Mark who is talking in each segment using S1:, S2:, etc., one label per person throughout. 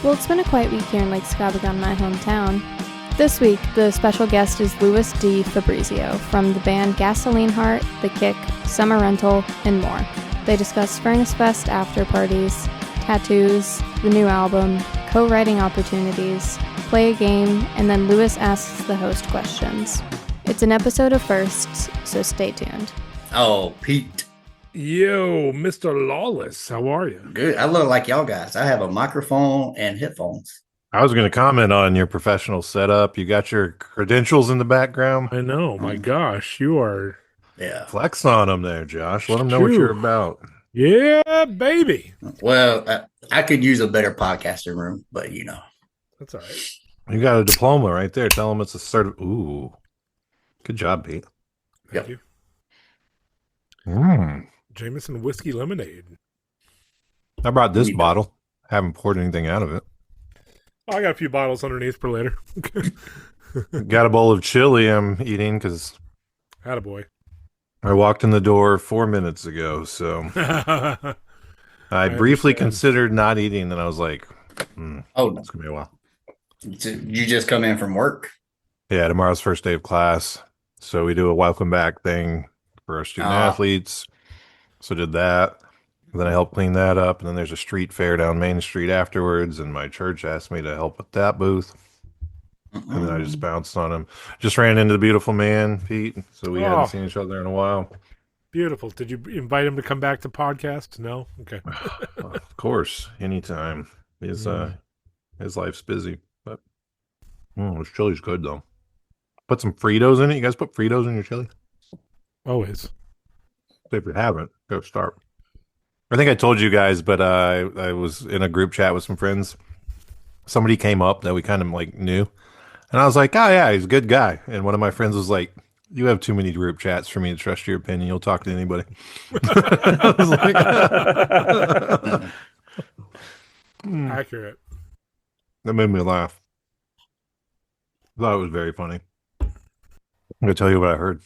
S1: Well, it's been a quiet week here in Lake Scabagon, my hometown. This week, the special guest is Louis DeFabrizio from the band Gasoline Heart, The Kick, Summer Rental, and more. They discuss Furnace Fest after parties, tattoos, the new album, co-writing opportunities, play a game, and then Louis asks the host questions. It's an episode of firsts, so stay tuned.
S2: Oh, Pete.
S3: Yo, Mr. Lawless, how are you?
S2: Good. I look like y'all guys. I have a microphone and headphones.
S4: I was going to comment on your professional setup. You got your credentials in the background.
S3: I know. My gosh, you are.
S2: Yeah.
S4: Flex on them there, Josh. Let them know what you're about.
S3: Yeah, baby.
S2: Well, I could use a better podcasting room, but you know.
S3: That's all right.
S4: You got a diploma right there. Tell them it's a Ooh. Good job, Pete.
S3: Thank you. Jameson Whiskey Lemonade.
S4: I brought this bottle. Haven't poured anything out of it.
S3: Oh, I got a few bottles underneath for later.
S4: Got a bowl of chili I'm eating because
S3: Attaboy.
S4: I walked in the door 4 minutes ago. So I briefly considered not eating. Then I was like,
S2: oh,
S4: it's going to be a while.
S2: You just come in from work?
S4: Yeah, tomorrow's first day of class. So we do a welcome back thing for our student athletes. So did that. And then I helped clean that up. And then there's a street fair down Main Street afterwards. And my church asked me to help with that booth. And then I just bounced on him. Just ran into the beautiful man, Pete. So we hadn't seen each other in a while.
S3: Beautiful. Did you invite him to come back to podcast? No? Okay.
S4: Of course. Anytime. His life's busy. But this chili's good, though. Put some Fritos in it. You guys put Fritos in your chili?
S3: Always.
S4: If you haven't, go start. I think I told you guys, but I was in a group chat with some friends. Somebody came up that we kind of like knew. And I was like, oh, yeah, he's a good guy. And one of my friends was like, you have too many group chats for me to trust your opinion. You'll talk to anybody. I was like,
S3: Accurate.
S4: that made me laugh. I thought it was very funny. I'm going to tell you what I heard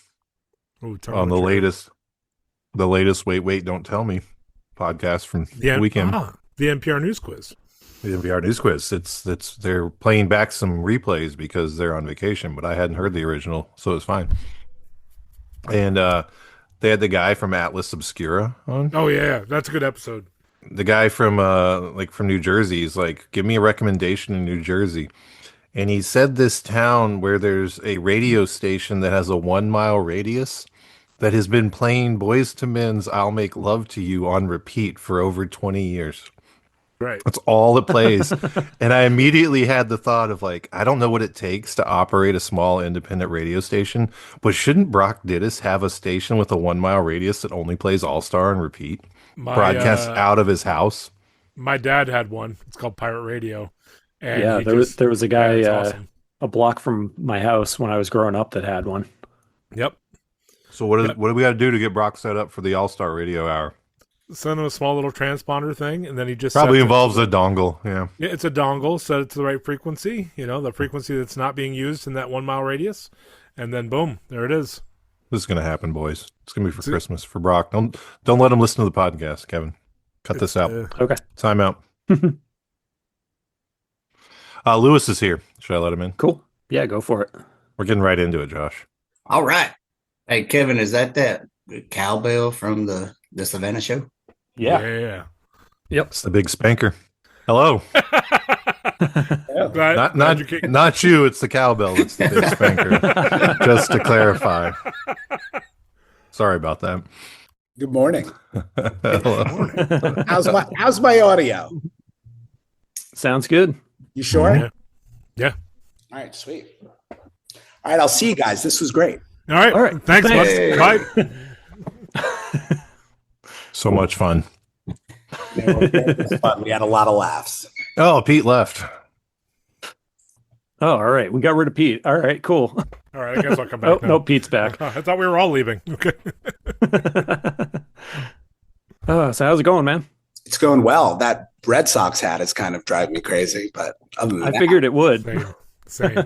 S4: on the latest Wait, Don't Tell Me podcast from the weekend.
S3: The NPR News Quiz.
S4: The NPR News Quiz. It's they're playing back some replays because they're on vacation, but I hadn't heard the original, so it's fine. And they had the guy from Atlas Obscura on.
S3: Oh yeah, that's a good episode.
S4: The guy from New Jersey is like, give me a recommendation in New Jersey. And he said this town where there's a radio station that has a 1 mile radius that has been playing Boyz II Men's I'll Make Love to You on repeat for over 20 years.
S3: Right.
S4: That's all it plays. And I immediately had the thought of like, I don't know what it takes to operate a small independent radio station, but shouldn't Brock Dittus have a station with a 1 mile radius that only plays All-Star on repeat? Broadcasts out of his house?
S3: My dad had one. It's called Pirate Radio. And
S5: yeah, there was a guy awesome. A block from my house when I was growing up that had one.
S3: Yep.
S4: So what do we got to do to get Brock set up for the All-Star Radio Hour?
S3: Send him a small little transponder thing, and then he just
S4: probably involves a dongle. Yeah,
S3: it's a dongle. Set it to the right frequency. You know, the frequency that's not being used in that 1 mile radius, and then boom, there it is.
S4: This is gonna happen, boys. It's gonna be for Christmas for Brock. Don't let him listen to the podcast, Kevin. Cut this out.
S5: Okay.
S4: Time out. Lewis is here. Should I let him in?
S5: Cool. Yeah, go for it.
S4: We're getting right into it, Josh.
S2: All right. Hey, Kevin, is that cowbell from the Savannah show?
S3: Yeah.
S5: Yep.
S4: It's the big spanker. Hello. Not you. It's the cowbell. It's the big spanker. Just to clarify. Sorry about that.
S6: Good morning.
S4: Hello.
S6: How's my audio?
S5: Sounds good.
S6: You sure?
S3: Yeah.
S6: All right, sweet. All right, I'll see you guys. This was great.
S3: All right. Thanks. Bye.
S4: So much fun.
S6: We had a lot of laughs.
S4: Oh, Pete left.
S5: Oh, all right. We got rid of Pete. All right, cool.
S3: All right, I guess I'll come back.
S5: No, Pete's back.
S3: I thought we were all leaving. Okay.
S5: So how's it going, man?
S6: It's going well. That Red Sox hat is kind of driving me crazy, but other than
S5: I figured it would.
S3: Same.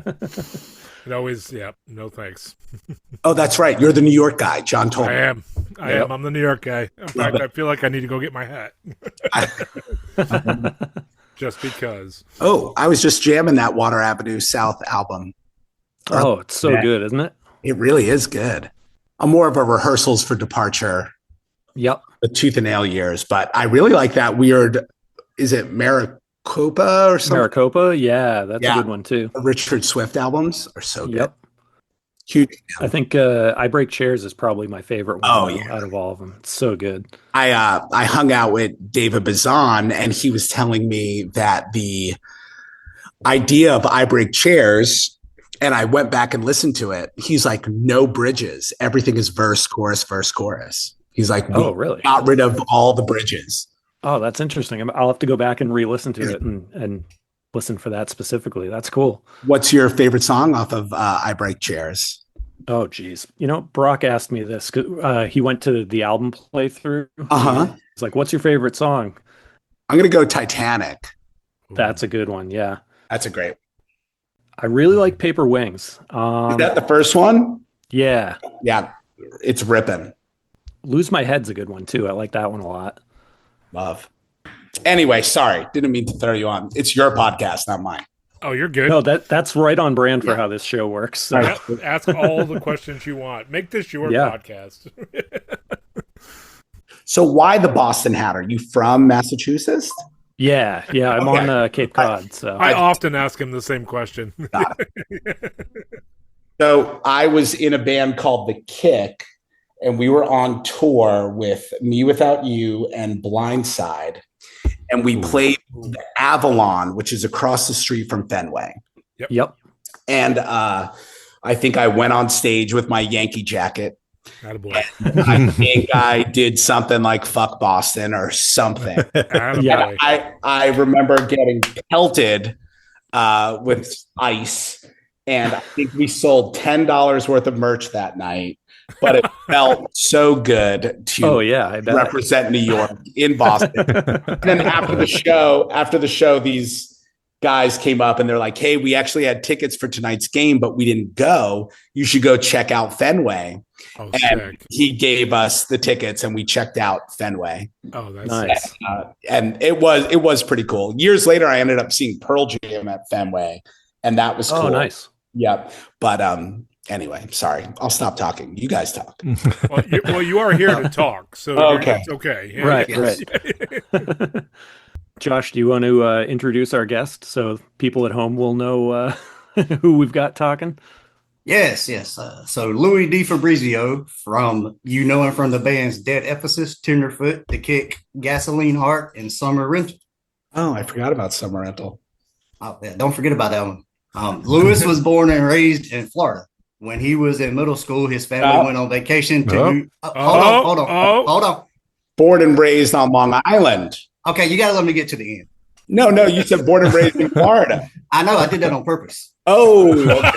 S3: It always, no thanks.
S6: Oh, that's right. You're the New York guy. John told me.
S3: I am. I'm the New York guy. In fact, I feel like I need to go get my hat. just because.
S6: Oh, I was just jamming that Water Avenue South album.
S5: Oh, it's so good, isn't it?
S6: It really is good. I'm more of a rehearsals for departure.
S5: Yep.
S6: The tooth and nail years, but I really like that weird. Is it Maricopa or something?
S5: Maricopa, yeah, that's a good one too.
S6: The Richard Swift albums are so good.
S5: Yep.
S6: Huge.
S5: I think I Break Chairs is probably my favorite one out of all of them. It's so good.
S6: I hung out with David Bazan, and he was telling me that the idea of I Break Chairs, and I went back and listened to it. He's like, no bridges. Everything is verse, chorus, verse, chorus. He's like,
S5: really?
S6: Got rid of all the bridges.
S5: Oh, that's interesting. I'll have to go back and re-listen to it and listen for that specifically. That's cool.
S6: What's your favorite song off of I Break Chairs?
S5: Oh, geez. Brock asked me this. He went to the album playthrough. He's like, what's your favorite song?
S6: I'm going to go Titanic.
S5: That's a good one. Yeah.
S6: That's a great one.
S5: I really like Paper Wings.
S6: Is that the first one?
S5: Yeah.
S6: Yeah. It's ripping.
S5: Lose My Head's a good one too. I like that one a lot.
S6: Love. Anyway, sorry. Didn't mean to throw you on. It's your podcast, not mine.
S3: Oh, you're good.
S5: No, that's right on brand for how this show works. So.
S3: Ask all the questions you want. Make this your podcast.
S6: So why the Boston hat? Are you from Massachusetts?
S5: Yeah. I'm on Cape Cod. So
S3: I often ask him the same question.
S6: So I was in a band called The Kick, and we were on tour with Me Without You and Blindside. And we played the Avalon, which is across the street from Fenway.
S5: Yep.
S6: And I think I went on stage with my Yankee jacket. I think I did something like "fuck Boston" or something. I remember getting pelted with ice, and I think we sold $10 worth of merch that night. But it felt so good to represent New York in Boston. And then after the show, these guys came up and they're like, "Hey, we actually had tickets for tonight's game, but we didn't go. You should go check out Fenway." And
S3: sick.
S6: He gave us the tickets, and we checked out Fenway.
S3: Oh, that's
S5: nice.
S6: And it was pretty cool. Years later, I ended up seeing Pearl Jam at Fenway, and that was cool.
S5: Oh, nice.
S6: Yep. But anyway, sorry. I'll stop talking. You guys talk.
S3: Well, you are here to talk, so it's okay. Yeah,
S5: Right. Josh, do you want to introduce our guest so people at home will know who we've got talking?
S2: Yes. So Louis DeFabrizio from the bands Dead Ephesus, Tenderfoot, The Kick, Gasoline Heart, and Summer Rental.
S6: Oh, I forgot about Summer Rental.
S2: Oh, yeah, don't forget about that one. Louis was born and raised in Florida. When he was in middle school, his family went on vacation to hold on.
S6: Born and raised on Long Island.
S2: Okay, you gotta let me get to the end.
S6: No, you said born and raised in Florida.
S2: I know, I did that on purpose.
S6: Oh,
S2: okay.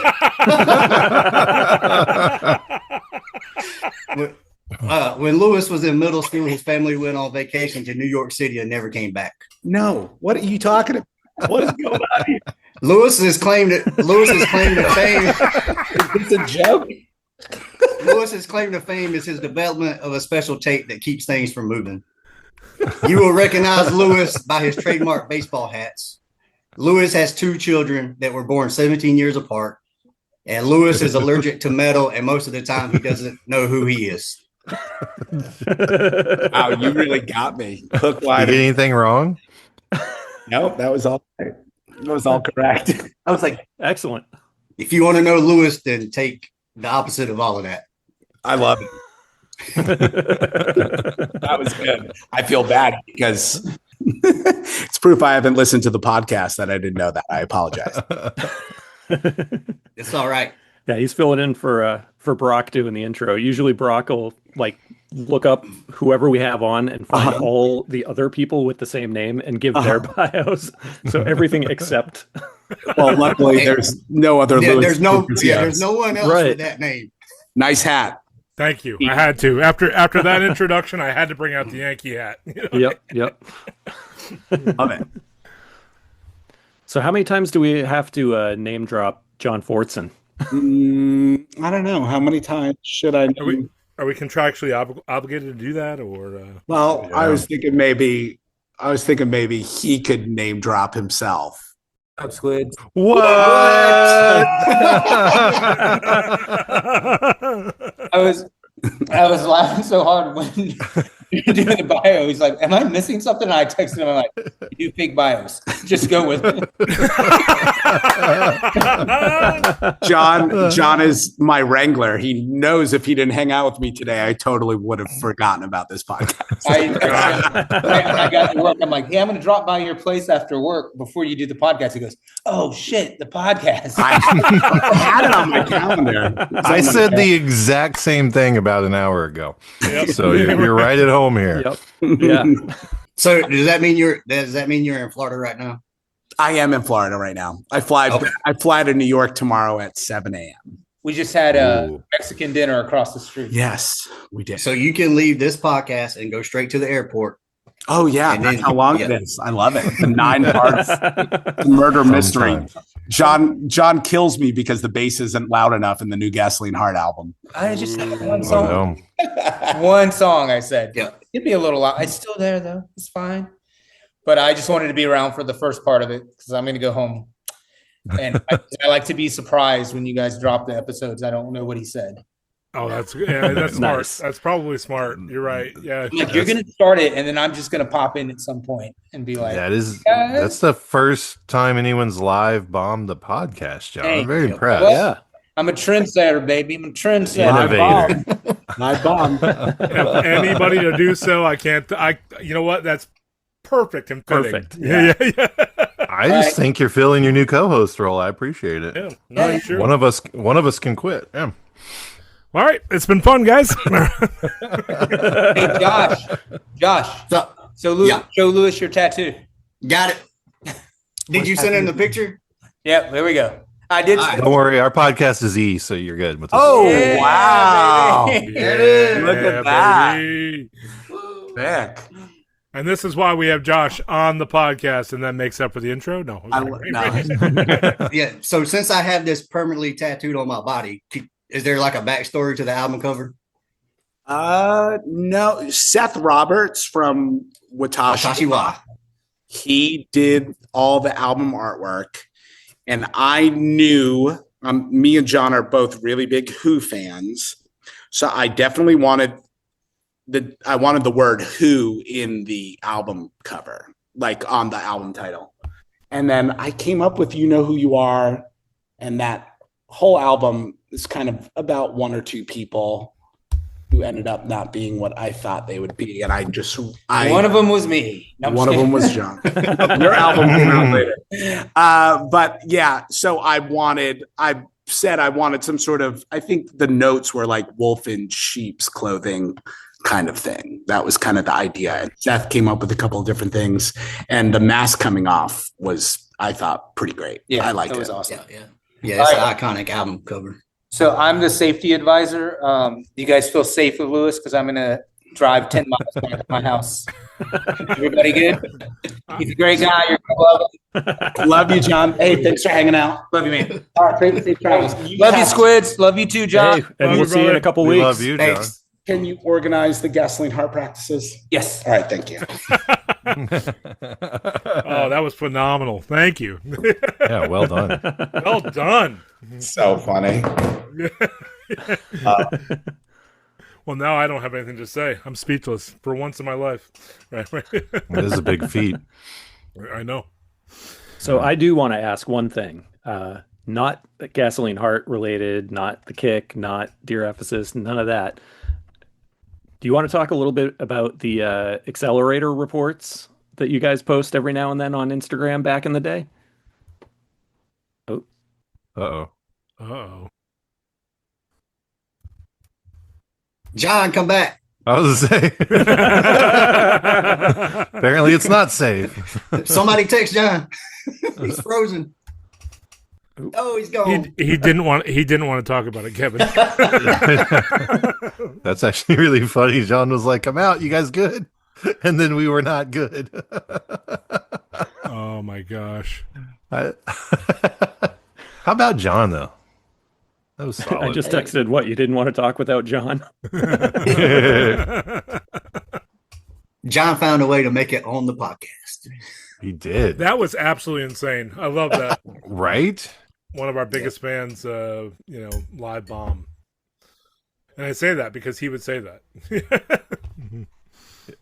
S2: When Louis was in middle school, his family went on vacation to New York City and never came back.
S6: No, what are you talking about? What is going on here?
S2: Lewis's claim to fame.
S6: Is this a joke?
S2: Lewis's claim to fame is his development of a special tape that keeps things from moving. You will recognize Louis by his trademark baseball hats. Louis has 2 children that were born 17 years apart, and Louis is allergic to metal, and most of the time he doesn't know who he is.
S6: Wow, you really got me. Hook, line,
S4: Did you get anything wrong?
S6: Nope, that was all right. That was all correct.
S2: I was like,
S5: excellent.
S2: If you want to know Louis, then take the opposite of all of that.
S6: I love it. That was good. I feel bad because it's proof I haven't listened to the podcast that I didn't know that. I apologize.
S2: It's all right.
S5: Yeah, he's filling in for Brock doing the intro. Usually Brock will look up whoever we have on and find all the other people with the same name and give their bios. So everything except.
S6: Well, luckily there's no other.
S2: There's no one else with that name.
S6: Nice hat.
S3: Thank you. I had to after that introduction. I had to bring out the Yankee hat.
S5: Yep.
S6: Love it.
S5: So, how many times do we have to name drop John Fortson?
S6: I don't know. How many times should I?
S3: Are we contractually obligated to do that, or?
S6: Well, I was thinking maybe I was thinking maybe he could name drop himself.
S7: Up squids.
S4: What?
S7: I was laughing so hard when you're doing the bio. He's like, "Am I missing something?" And I texted him, I'm like, "You do fake bios. Just go with it."
S6: John is my wrangler. He knows if he didn't hang out with me today, I totally would have forgotten about this podcast.
S7: I got to work. I'm like, "Hey, I'm going to drop by your place after work before you do the podcast." He goes, "Oh shit, the podcast."
S6: I had it on my calendar.
S4: I said the exact same thing about an hour ago.
S3: Yep.
S4: So you're right at home here.
S5: Yep. Yeah.
S2: So does that mean you're in Florida right now?
S6: I am in Florida right now. I fly to New York tomorrow at 7 a.m.
S7: We just had a Mexican dinner across the street.
S6: Yes, we did.
S2: So you can leave this podcast and go straight to the airport.
S6: Oh yeah,
S2: And
S6: that's
S2: then-
S6: how long
S2: yeah.
S6: it is. I love it. The 9 parts murder mystery. John kills me because the bass isn't loud enough in the new Gasoline Heart album.
S7: I just had one
S4: Oh,
S7: song.
S4: no.
S7: One song, I said.
S2: Yeah.
S7: It'd be a little loud. It's still there, though. It's fine. But I just wanted to be around for the first part of it because I'm going to go home. And I like to be surprised when you guys drop the episodes. I don't know what he said.
S3: Oh, that's smart.
S5: Nice.
S3: That's probably smart. You're right. Yeah.
S7: Like, you're going to start it, and then I'm just going to pop in at some point and be like,
S4: That's the first time anyone's live bombed the podcast, John.
S7: Thank
S4: I'm very
S7: you.
S4: impressed.
S7: What?
S5: Yeah.
S7: I'm a trendsetter, baby. I'm a trendsetter.
S4: Innovator.
S6: I bomb.
S3: If anybody to do so, I can't. You know what? That's perfect and fitting.
S5: Perfect.
S3: Yeah.
S4: I just think you're filling your new co-host role. I appreciate it.
S3: Yeah. No,
S7: Yeah.
S3: sure.
S4: One of us can quit. Yeah.
S3: All right. It's been fun, guys.
S7: Hey, Josh. So show Lewis your tattoo.
S2: Got it. Did you send him the picture?
S7: Yep, there we go. I did.
S2: All right.
S4: Don't worry, our podcast is E, so you're good with this.
S6: Oh,
S7: Yeah,
S6: wow.
S7: baby.
S2: There it is.
S6: Look at that.
S3: baby.
S6: Sick.
S3: And this is why we have Josh on the podcast, and that makes up for the intro. No.
S6: No.
S2: Yeah. So since I have this permanently tattooed on my body, is there like a backstory to the album cover?
S6: No. Seth Roberts from Watashi
S2: Wa.
S6: He did all the album artwork, and I knew me and John are both really big Who fans, so I definitely wanted the word Who in the album cover, like on the album title. And then I came up with You Know Who You Are, and that whole album is kind of about one or two people who ended up not being what I thought they would be. And
S7: One of them was me. No, I'm
S6: one
S7: just
S6: of them was
S7: kidding.
S6: John. Your album came out later. But yeah, so I said I wanted some sort of, I think the notes were like wolf in sheep's clothing kind of thing. That was kind of the idea. And Seth came up with a couple of different things. And the mask coming off was, I thought, pretty great.
S7: Yeah,
S6: I liked it.
S7: was awesome.
S2: Yeah. It's an iconic album cover.
S7: So I'm the safety advisor. You guys feel safe with Lewis? Because I'm going to drive 10 miles back to my house. Everybody good? He's a great guy. You're going to love him.
S6: Love you, John. Hey, thanks for hanging out.
S7: Love you, man. All right, great safe travels. Love you, Squids. Love you too, John.
S5: Hey, and
S3: Love
S5: we'll
S3: you,
S5: see you in
S3: brother.
S5: a couple
S4: We
S5: weeks.
S4: love you, John.
S2: Thanks.
S6: Can you organize the Gasoline Heart practices?
S7: Yes.
S6: All right, thank you.
S3: Oh, that was phenomenal. Thank you.
S4: Yeah, well done.
S3: Well done.
S6: So funny.
S3: Well, now I don't have anything to say. I'm speechless for once in my life. Right.
S4: It is a big feat.
S3: I know.
S5: So I do want to ask one thing, not Gasoline Heart related, not the kick, not Dear Ephesus, none of that. Do you want to talk a little bit about the accelerator reports that you guys post every now and then on Instagram back in the day? Oh,
S4: Uh-oh.
S3: Uh-oh.
S2: John, come back.
S4: I was to say. Apparently it's not safe.
S2: Somebody text John. He's frozen. Oh, he's gone.
S3: He didn't want to talk about it, Kevin.
S4: That's actually really funny. John was like, "I'm out. You guys good?" And then we were not good.
S3: Oh my gosh.
S4: How about John though? That was solid.
S5: I just texted what you didn't want to talk without John.
S2: John found a way to make it on the podcast.
S4: He did.
S3: That was absolutely insane. I love that.
S4: Right?
S3: One of our biggest fans, live bomb. And I say that because he would say that.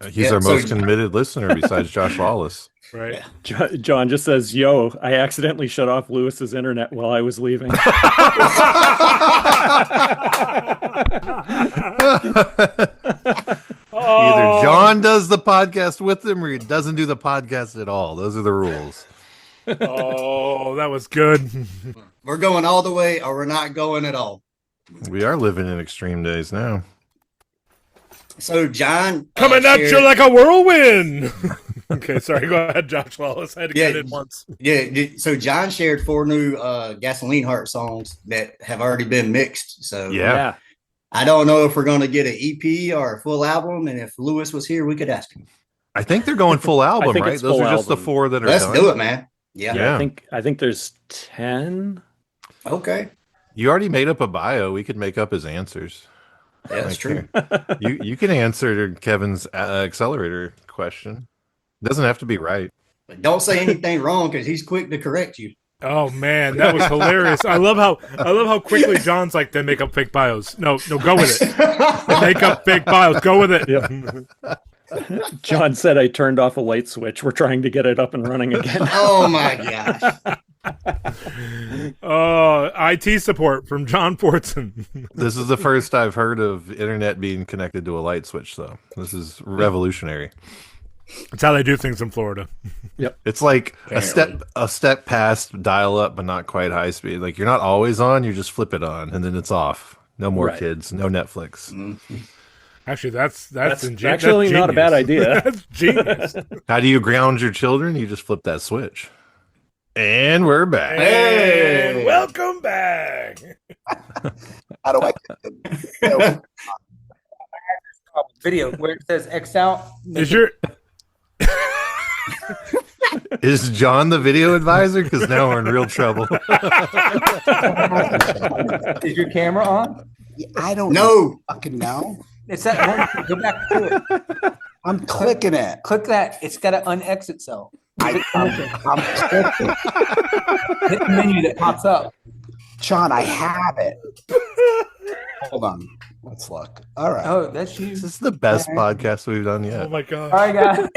S4: He's our most committed listener besides Josh Wallace.
S3: Right.
S5: John just says, "Yo, I accidentally shut off Lewis's internet while I was leaving."
S4: Either John does the podcast with him or he doesn't do the podcast at all. Those are the rules.
S3: Oh, that was good.
S2: We're going all the way or we're not going at all.
S4: We are living in extreme days now.
S2: So John
S3: coming at you like a whirlwind. Okay, sorry. Go ahead, Josh Wallace. I had to get in once.
S2: Yeah. So John shared 4 new Gasoline Heart songs that have already been mixed. So
S5: yeah.
S2: I don't know if we're going to get an EP or a full album. And if Lewis was here, we could ask him.
S4: I think they're going full album, right? Those are just the 4 that are
S2: Let's
S4: done.
S2: do it, man. Yeah.
S5: I think there's 10.
S2: Okay.
S4: You already made up a bio. We could make up his answers.
S2: Yeah, that's true.
S4: You can answer Kevin's accelerator question. It doesn't have to be right.
S2: But don't say anything wrong because he's quick to correct you.
S3: Oh man, that was hilarious. I love how quickly John's like, they make up fake bios. No, go with it. They make up fake bios. Go with it.
S5: Yep. John said I turned off a light switch. We're trying to get it up and running again.
S2: Oh my gosh.
S3: IT support from John Fortson.
S4: This is the first I've heard of internet being connected to a light switch, though. This is revolutionary.
S3: It's how they do things in Florida.
S5: Yep.
S4: It's like a step past dial up, but not quite high speed. Like you're not always on, you just flip it on and then it's off. No more kids, no Netflix.
S2: Mm-hmm.
S3: Actually, that's
S5: actually not a bad idea.
S3: That's genius.
S4: How do you ground your children? You just flip that switch. And we're back.
S3: Hey, welcome back.
S6: How do I
S7: video where it says X out?
S4: Is John the video advisor? Because now we're in real trouble.
S7: Is your camera on?
S6: I don't fucking know.
S7: It's that one. Go back to it.
S6: I'm clicking it.
S7: Click that. It's got to unex itself.
S6: I'm clicking.
S7: Hit the menu that pops up.
S6: John, I have it. Hold on. Let's look. All right.
S7: Oh, that's you.
S4: This is the best podcast we've done yet.
S3: Oh my god.
S7: All right, guys.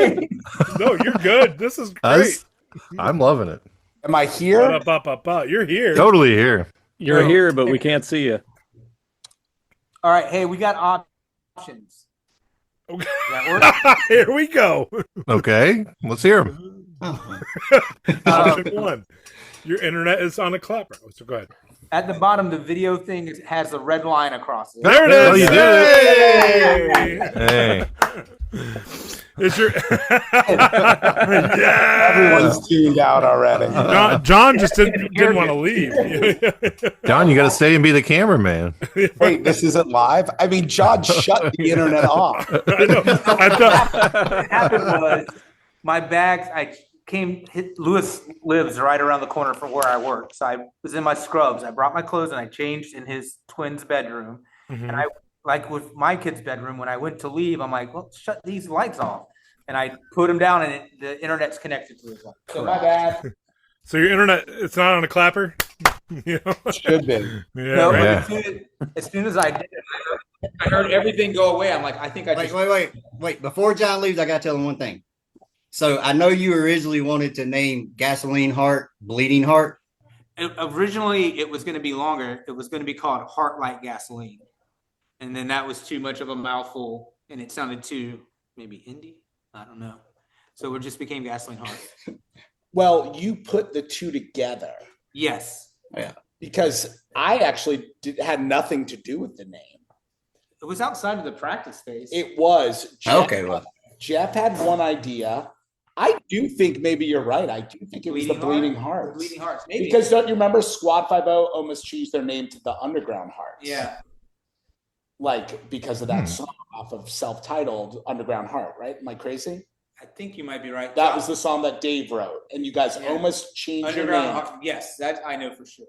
S3: No, you're good. This is great.
S4: I'm loving it.
S6: Am I here?
S3: You're here.
S4: Totally here.
S5: You're here, but we can't see you.
S7: All right. Hey, we got options.
S3: Okay. Here we go.
S4: Okay, let's hear them.
S3: Option 1. Your internet is on a clapper. So go ahead.
S7: At the bottom, the video thing has a red line across it.
S3: There it is.
S4: Oh, you did
S3: it.
S4: Hey.
S3: Is your
S6: Everyone's tuned out already.
S3: John just didn't want to leave.
S4: John, you got to stay and be the cameraman.
S6: Wait, this isn't live? I mean, John shut the internet off.
S3: I know.
S7: What happened was my bags, Lewis lives right around the corner from where I work. So I was in my scrubs. I brought my clothes and I changed in his twin's bedroom.
S3: Mm-hmm.
S7: And I, like with my kid's bedroom, when I went to leave, I'm like, well, shut these lights off. And I put them down and the internet's connected to his light. So my bad.
S3: So your internet, it's not on a clapper?
S6: Should be.
S3: Yeah,
S7: No,
S3: right.
S7: but as soon as I did it, I heard everything go away. I'm like, I think
S2: Wait. Before John leaves, I got to tell him one thing. So I know you originally wanted to name Gasoline Heart, Bleeding Heart.
S7: Originally, it was going to be longer. It was going to be called Heart Like Gasoline. And then that was too much of a mouthful, and it sounded too maybe indie. I don't know. So it just became Gasoline Heart.
S6: Well, you put the two together.
S7: Yes.
S2: Yeah.
S6: Because I actually had nothing to do with the name.
S7: It was outside of the practice space.
S6: It was.
S2: Jeff
S6: had one idea. I do think maybe you're right. I do think it was the Bleeding Hearts.
S7: Bleeding Hearts, maybe.
S6: Because don't you remember Squad 5-0 almost changed their name to the Underground Hearts?
S7: Yeah.
S6: Like because of that song off of self-titled Underground Heart, right? Am I crazy?
S7: I think you might be right.
S6: That was the song that Dave wrote, and you guys almost changed your name.
S7: Heart. Yes, that I know for sure.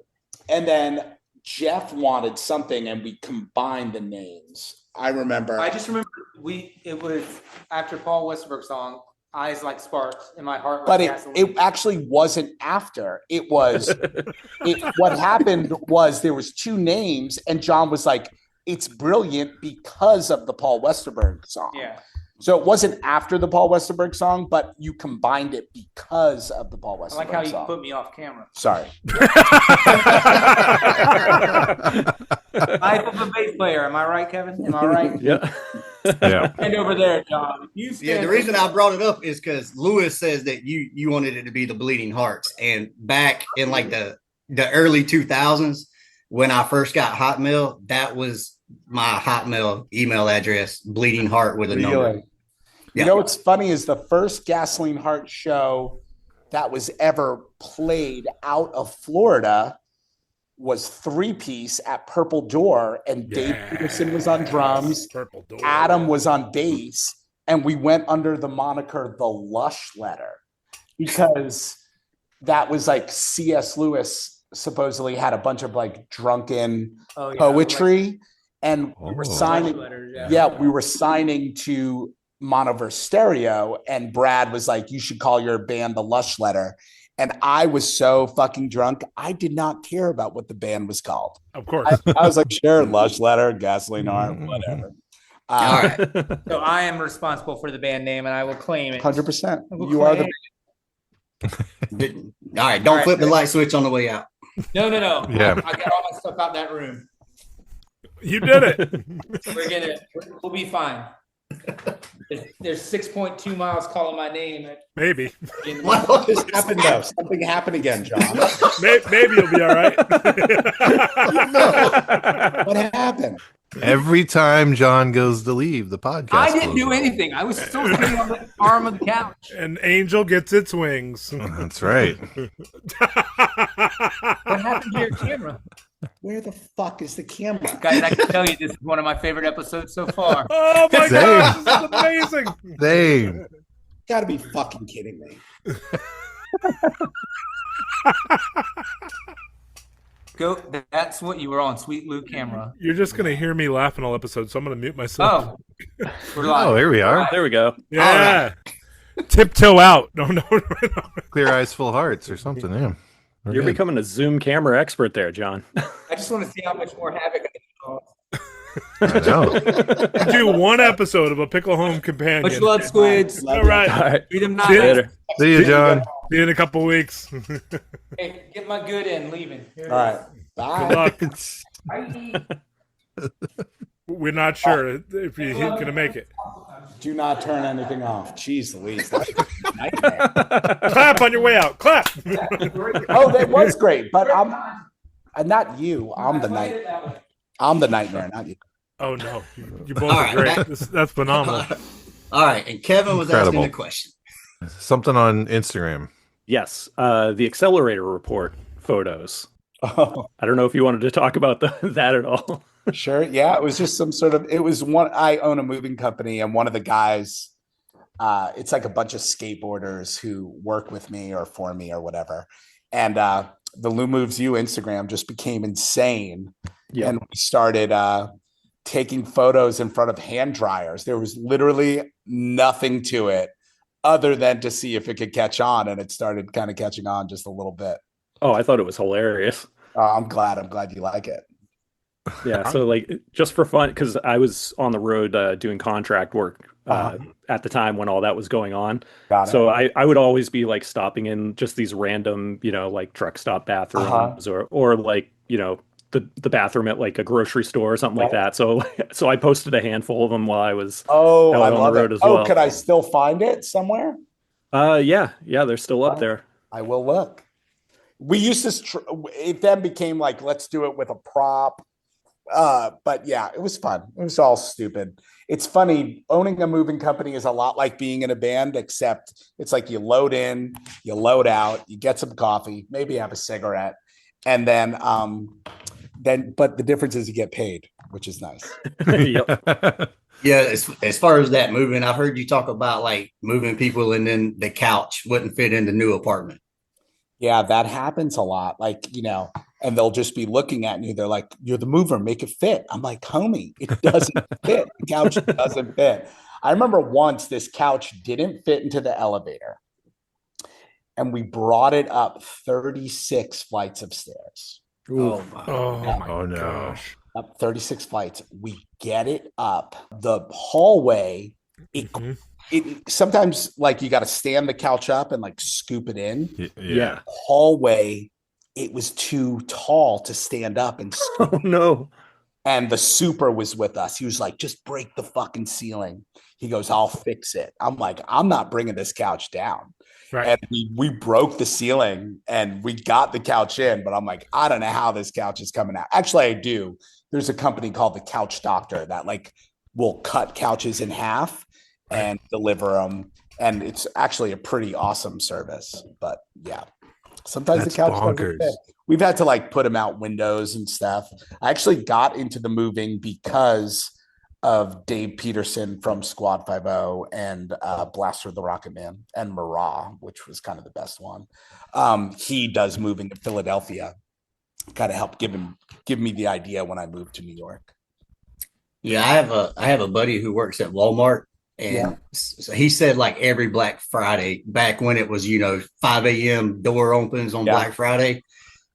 S6: And then Jeff wanted something, and we combined the names. I remember.
S7: I just remember It was after Paul Westerberg song, Eyes Like Sparks, and my heart was
S6: But
S7: gasoline.
S6: it actually wasn't after. It was what happened was there was two names, and John was like, it's brilliant because of the Paul Westerberg song.
S7: Yeah.
S6: So it wasn't after the Paul Westerberg song, but you combined it because of the Paul Westerberg song.
S7: I like how you put me off camera.
S6: Sorry.
S7: Life of a bass player. Am I right, Kevin? Am I right?
S5: Yeah.
S4: Yeah.
S7: Stand over there, John. You stand
S2: The reason I brought it up is because Lewis says that you wanted it to be the Bleeding Hearts. And back in like the early 2000s, when I first got Hotmail, that was my Hotmail email address, Bleeding Heart with a number.
S6: You know what's funny is the first Gasoline Heart show that was ever played out of Florida was 3-piece at Purple Door, and Dave Peterson was on drums,
S3: Purple Door.
S6: Adam was on bass, and we went under the moniker The Lush Letter because that was like C.S. Lewis supposedly had a bunch of like drunken poetry, and we were signing. We were signing to Monoverse Stereo, and Brad was like, you should call your band The Lush Letter. And I was so fucking drunk, I did not care about what the band was called.
S3: Of course.
S6: I was like, sure, Lush Letter, Gasoline Heart, whatever.
S2: All right.
S7: So I am responsible for the band name, and I will claim it.
S6: 100%. You are the
S2: All right. Don't flip the light switch on the way out.
S7: No.
S4: Yeah.
S7: I got all my stuff out that room.
S3: You did it.
S7: We'll be fine. There's 6.2 miles calling my name.
S3: Maybe.
S6: What just happened though? Something happened again, John.
S3: Maybe you'll be all right.
S6: What happened?
S4: Every time John goes to leave the podcast,
S7: I didn't do anything. I was still sitting on the arm of the couch.
S3: An angel gets its wings.
S4: That's right.
S7: What happened to your camera?
S6: Where the fuck is the camera?
S7: Guys, I can tell you this is one of my favorite episodes so far.
S3: Oh my God, this is amazing.
S4: Same.
S6: You gotta be fucking kidding me.
S7: That's what you were on, Sweet Lou camera.
S3: You're just gonna hear me laughing all episode, so I'm gonna mute myself.
S7: Oh, we're live.
S4: Oh, here we are.
S5: There we go.
S3: Yeah. Tiptoe out. No.
S4: Clear eyes, full hearts, or something. Yeah. We're
S5: You're
S4: good.
S5: becoming a Zoom camera expert there, John.
S7: I just want to see how much more havoc I can cause.
S4: I know.
S3: Do one episode of a Pickle Home Companion.
S7: Much love, squids.
S3: All right.
S5: All right.
S7: Treat them
S3: See
S7: nice.
S3: you
S5: Later.
S4: See you, John.
S3: See you in a couple weeks.
S7: Hey, get my good in, leaving.
S6: All right.
S3: Good
S6: Bye.
S3: luck.
S7: Bye.
S3: We're not sure if you're gonna make it.
S6: Do not turn anything off. Jeez Louise. That's a nightmare.
S3: Clap on your way out. Clap.
S6: Oh, that was great. But I'm not you. I'm the nightmare, not you.
S3: Oh no, you both
S2: All
S3: are
S2: right,
S3: great. That's phenomenal.
S2: All right. And Kevin was
S4: Incredible.
S2: asking the question.
S4: Something on Instagram.
S5: Yes, the accelerator report photos.
S6: Oh,
S5: I don't know if you wanted to talk about that at all.
S6: sure. Yeah. It was just some sort of, I own a moving company, and one of the guys, it's like a bunch of skateboarders who work with me or for me or whatever. And the Lou Moves You Instagram just became insane.
S5: Yeah.
S6: And we started taking photos in front of hand dryers. There was literally nothing to it other than to see if it could catch on. And it started kind of catching on just a little bit.
S5: Oh, I thought it was hilarious.
S6: I'm glad you like it.
S5: Yeah, so like just for fun, because I was on the road doing contract work at the time when all that was going on.
S6: Got it.
S5: So I would always be like stopping in just these random, like truck stop bathrooms or like, the bathroom at like a grocery store or something like that. So I posted a handful of them while I was
S6: I
S5: on
S6: love
S5: the road
S6: it.
S5: as well.
S6: Could I still find it somewhere?
S5: Yeah, they're still up there.
S6: I will look. We used to, it then became like, let's do it with a prop. But yeah, it was fun. It was all stupid. It's funny. Owning a moving company is a lot like being in a band, except it's like you load in, you load out, you get some coffee, maybe have a cigarette. And then, but the difference is you get paid, which is nice.
S5: Yep.
S2: Yeah, as far as that moving, I've heard you talk about like moving people and then the couch wouldn't fit in the new apartment.
S6: Yeah, that happens a lot. Like, and they'll just be looking at you. They're like, "You're the mover, make it fit." I'm like, "Homie, it doesn't fit. The couch doesn't fit." I remember once this couch didn't fit into the elevator, and we brought it up 36 flights of stairs.
S2: Oh my
S3: Gosh.
S6: Up 36 flights. We get it up the hallway. It sometimes like you got to stand the couch up and like scoop it in.
S5: Yeah.
S6: Hallway, it was too tall to stand up and scoop.
S5: Oh no.
S6: And the super was with us. He was like, "Just break the fucking ceiling." He goes, "I'll fix it." I'm like, "I'm not bringing this couch down."
S3: Right.
S6: And we broke the ceiling and we got the couch in, but I'm like, I don't know how this couch is coming out. Actually, I do. There's a company called the Couch Doctor that like will cut couches in half and deliver them. And it's actually a pretty awesome service. But yeah, sometimes
S4: That's
S6: the couch
S4: bonkers.
S6: doesn't fit. We've had to like put them out windows and stuff. I actually got into the moving because of Dave Peterson from Squad 5-0 and Blaster the Rocket Man and Marah, which was kind of the best one. He does moving to Philadelphia. Kind of helped give me the idea when I moved to New York.
S2: Yeah, I have a buddy who works at Walmart, and so he said like every Black Friday, back when it was 5 a.m. door opens on Black Friday,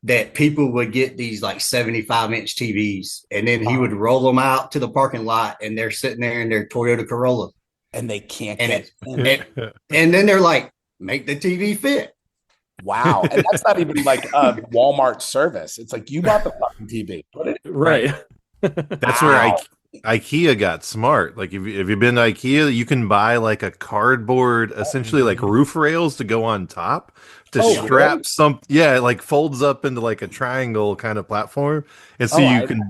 S2: that people would get these like 75-inch TVs, and then he would roll them out to the parking lot, and they're sitting there in their Toyota Corolla,
S6: and they can't
S2: and
S6: get
S2: and then they're like, "Make the TV fit."
S6: Wow. And that's not even like a Walmart service. It's like, you bought the fucking TV. Put it in.
S5: Right.
S4: That's where IKEA got smart. Like if you've been to IKEA, you can buy like a cardboard, essentially like roof rails to go on top to strap it like folds up into like a triangle kind of platform. And so you can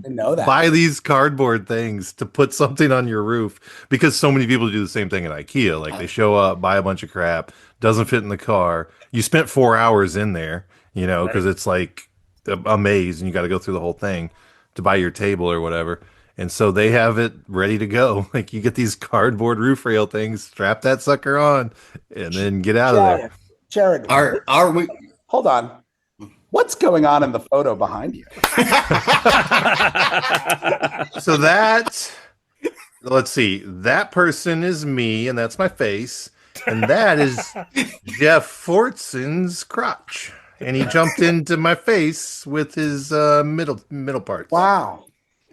S4: buy these cardboard things to put something on your roof, because so many people do the same thing at IKEA. Like they show up, buy a bunch of crap, doesn't fit in the car. You spent 4 hours in there, because it's like a maze and you got to go through the whole thing to buy your table or whatever. And so they have it ready to go. Like you get these cardboard roof rail things, strap that sucker on, and then get out of there.
S6: Jared,
S2: are we?
S6: Hold on. What's going on in the photo behind you?
S4: So let's see. That person is me, and that's my face. And that is Jeff Fortson's crotch. And he jumped into my face with his middle parts.
S6: Wow.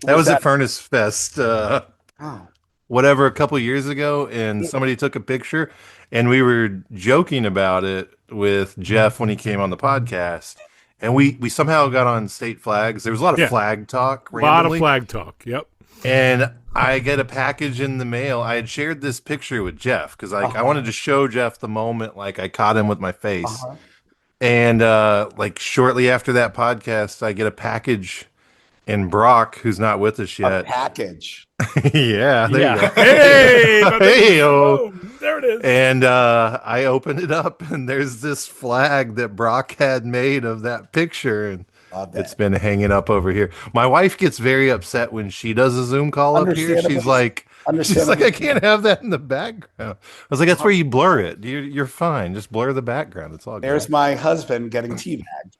S4: That was at Furnace Fest, a couple years ago, and somebody took a picture, and we were joking about it with Jeff when he came on the podcast, and we somehow got on state flags. There was a lot of flag talk. Randomly.
S3: A lot of flag talk, yep.
S4: And I get a package in the mail. I had shared this picture with Jeff because I wanted to show Jeff the moment like I caught him with my face. And like shortly after that podcast, I get a package. And Brock, who's not with us yet.
S6: A package.
S4: Yeah. There you go.
S3: Hey, there it is.
S4: And I opened it up, and there's this flag that Brock had made of that picture. And it's been hanging up over here. My wife gets very upset when she does a Zoom call up here. She's like, I can't have that in the background. I was like, that's where you blur it. You're fine. Just blur the background. It's all good.
S6: There's my husband getting teabagged.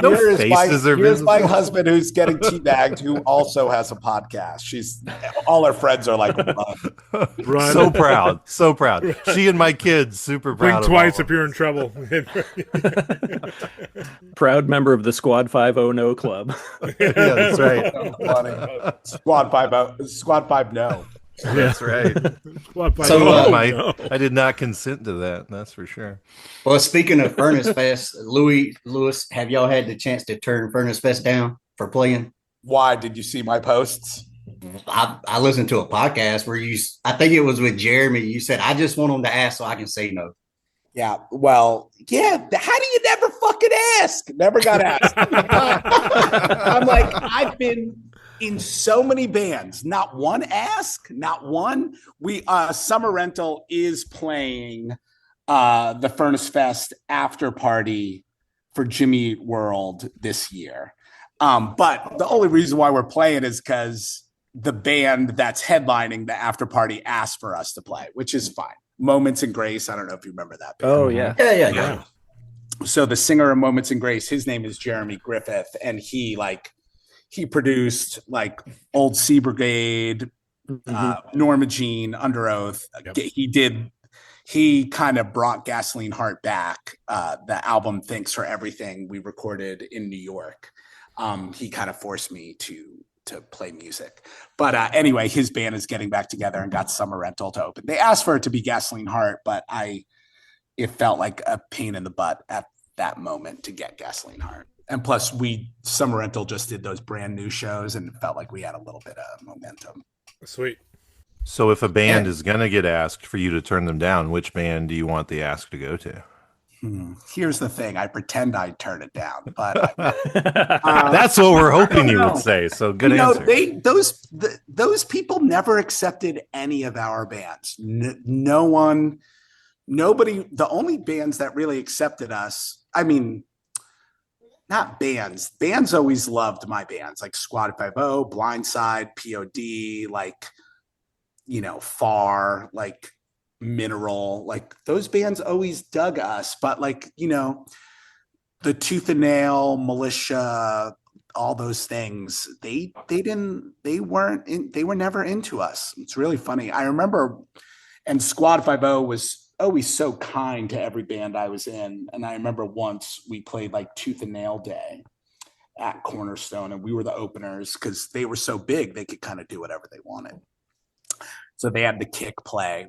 S4: No faces are visible.
S6: Here's my husband who's getting teabagged, who also has a podcast. All her friends are like,
S3: run.
S4: So proud. So proud. She and my kids, super proud.
S3: Blink twice if you're in trouble.
S5: Proud member of the Squad 5-0 No Club.
S4: Yeah, that's right.
S6: Funny. Squad 5-0. Squad 5 No.
S4: That's right.
S2: So
S4: I did not consent to that. That's for sure.
S2: Well, speaking of Furnace Fest, Lewis, have y'all had the chance to turn Furnace Fest down for playing?
S6: Why? Did you see my posts?
S2: I listened to a podcast where I think it was with Jeremy. You said, I just want them to ask so I can say no.
S6: Yeah. Well, yeah. How do you never fucking ask? Never got asked. I'm like, I've been in so many bands, not one ask, not one. Summer Rental is playing the Furnace Fest after party for Jimmy World this year. But the only reason why we're playing is because the band that's headlining the after party asked for us to play, which is fine. Moments in Grace. I don't know if you remember that band.
S5: Oh, yeah.
S2: Yeah.
S6: So the singer of Moments in Grace, his name is Jeremy Griffith, and he produced like Old Sea Brigade, Norma Jean, Under Oath.
S3: Yep.
S6: He kind of brought Gasoline Heart back. The album Thanks for Everything we recorded in New York. He kind of forced me to play music. But anyway, his band is getting back together and got Summer Rental to open. They asked for it to be Gasoline Heart, but it felt like a pain in the butt at that moment to get Gasoline Heart. And plus Summer Rental just did those brand new shows and it felt like we had a little bit of momentum.
S3: Sweet.
S4: So if a band is going to get asked for you to turn them down, which band do you want the ask to go to?
S6: Here's the thing. I pretend I'd turn it down, but
S4: that's what we're hoping you would say. So good answer.
S6: Those people never accepted any of our bands. Nobody, the only bands that really accepted us, I mean, not bands. Bands always loved my bands, like Squad 50, Blindside, POD, like, Far, like Mineral, like those bands always dug us. But like, the Tooth and Nail, Militia, all those things, they were never into us. It's really funny. I remember, and Squad 50 was always so kind to every band I was in. And I remember once we played like Tooth and Nail Day at Cornerstone, and we were the openers because they were so big, they could kind of do whatever they wanted. So they had the Kick play.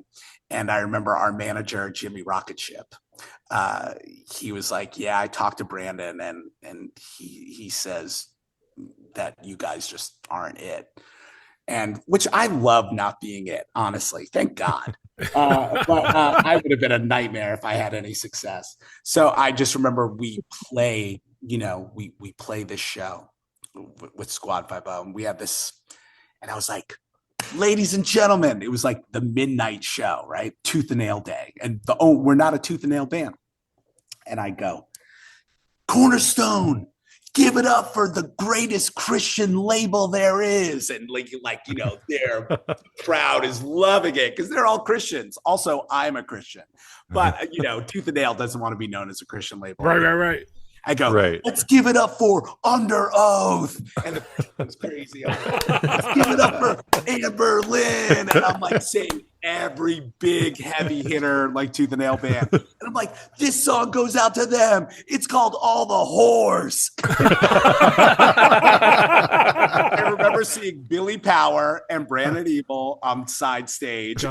S6: And I remember our manager, Jimmy Rocketship, he was like, yeah, I talked to Brandon and he says that you guys just aren't it. And which I love not being it, honestly. Thank God. But I would have been a nightmare if I had any success. So I just remember we play this show with Squad 50, and we had this, and I was like, ladies and gentlemen, it was like the midnight show, right? Tooth and Nail Day. And we're not a Tooth and Nail band. And I go, Cornerstone, give it up for the greatest Christian label there is. And their crowd is loving it because they're all Christians. Also, I'm a Christian. But, Tooth and Nail doesn't want to be known as a Christian label.
S3: Right.
S6: I go, let's give it up for Under Oath. And it's crazy. Let's give it up for Amber Lynn. And I'm like saying every big heavy hitter like Tooth and Nail band. And I'm like, this song goes out to them. It's called All the Whores. I remember seeing Billy Power and Brandon Evil on side stage,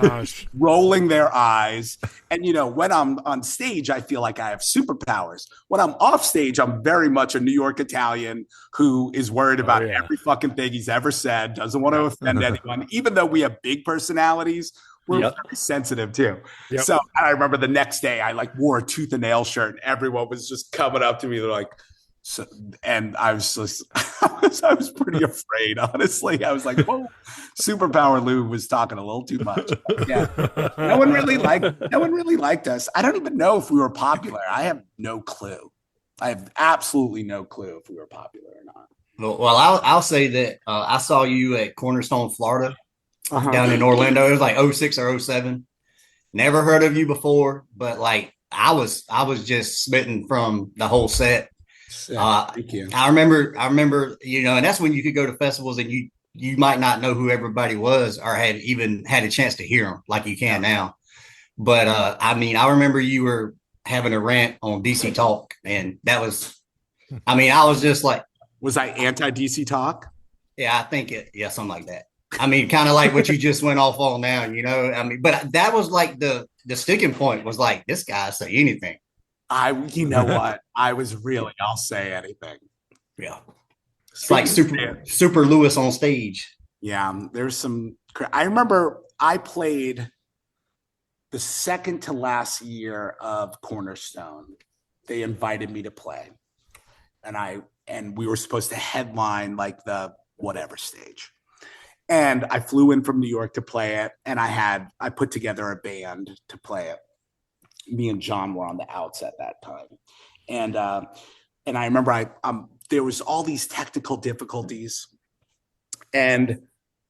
S6: rolling their eyes. And, when I'm on stage, I feel like I have superpowers. When I'm off stage, I'm very much a New York Italian who is worried about every fucking thing he's ever said, doesn't want to offend anyone. Even though we have big personalities, we're very sensitive too. Yep. So I remember the next day I wore a Tooth and Nail shirt and everyone was just coming up to me. They're like, and I was just, I was pretty afraid, honestly. I was like, whoa, Superpower Lou was talking a little too much. Yeah. No one really liked us. I don't even know if we were popular. I have no clue. I have absolutely no clue if we were popular or not.
S2: Well, I'll say that I saw you at Cornerstone, Florida, down in Orlando. It was like 06 or 07. Never heard of you before, but I was just smitten from the whole set.
S6: Thank you.
S2: I remember, and that's when you could go to festivals and you might not know who everybody was or had even had a chance to hear them like you can now. But I remember you were having a rant on DC Talk, and that was, I was just like,
S6: was I anti-DC Talk?
S2: Yeah, I think something like that. Kind of like what you just went off on now, but that was like the sticking point was like, this guy say anything.
S6: You know what? I was really, I'll say anything.
S2: Yeah. It's like super Lewis on stage.
S6: Yeah. There's some, I remember I played the second to last year of Cornerstone. They invited me to play and we were supposed to headline like the whatever stage. And I flew in from New York to play it. And I put together a band to play it. Me and John were on the outs at that time. And I remember there was all these technical difficulties. And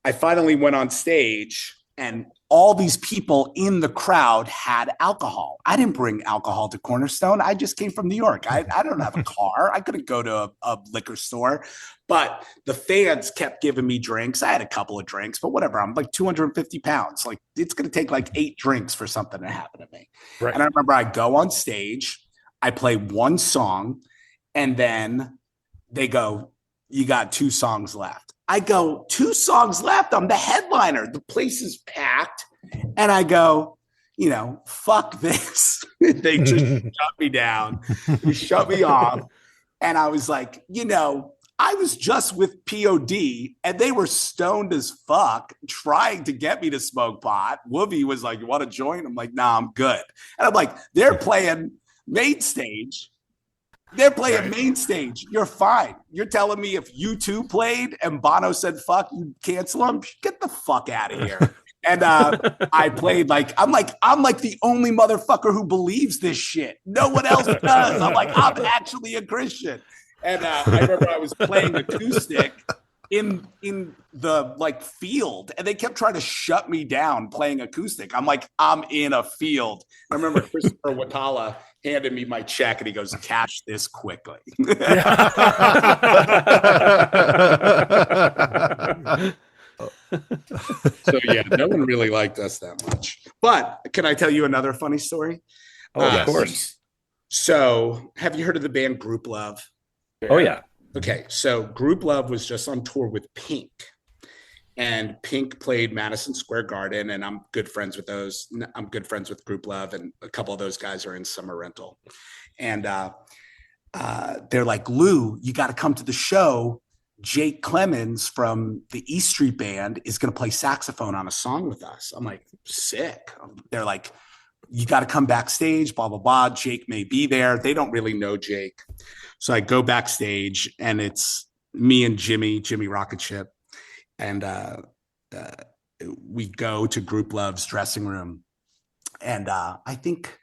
S6: I finally went on stage and all these people in the crowd had alcohol. I didn't bring alcohol to Cornerstone. I just came from New York. I don't have a car. I couldn't go to a liquor store, but the fans kept giving me drinks. I had a couple of drinks, but whatever. I'm like 250 pounds. Like it's going to take like 8 drinks for something to happen to me. Right. And I remember I go on stage, I play one song, and then they go, "You got 2 songs left." I go, 2 songs left. I'm the headliner. The place is packed. And I go, fuck this. They just shut me down. They shut me off. And I was like, I was just with POD and they were stoned as fuck trying to get me to smoke pot. Whoopi was like, "You want to join?" I'm like, "Nah, I'm good." And I'm like, they're playing main stage. Main stage. You're fine. You're telling me if U2 played and Bono said fuck, you cancel them? Get the fuck out of here. And I played I'm like the only motherfucker who believes this shit. No one else does. I'm like, I'm actually a Christian. And I remember I was playing acoustic in the field, and they kept trying to shut me down playing acoustic. I'm like, I'm in a field. I remember Christopher Watala handed me my check and he goes, "Cash this quickly." So yeah, no one really liked us that much. But can I tell you another funny story?
S5: Of course.
S6: So have you heard of the band Group Love?
S5: Oh yeah.
S6: Okay, so Group Love was just on tour with Pink. And Pink played Madison Square Garden, and I'm good friends with those. I'm good friends with Group Love, and a couple of those guys are in Summer Rental. And they're like, "Lou, you got to come to the show. Jake Clemens from the E Street Band is going to play saxophone on a song with us." I'm like, "Sick." They're like, "You got to come backstage, blah, blah, blah. Jake may be there." They don't really know Jake. So I go backstage, and it's me and Jimmy Rocketship. And we go to Group Love's dressing room. And I think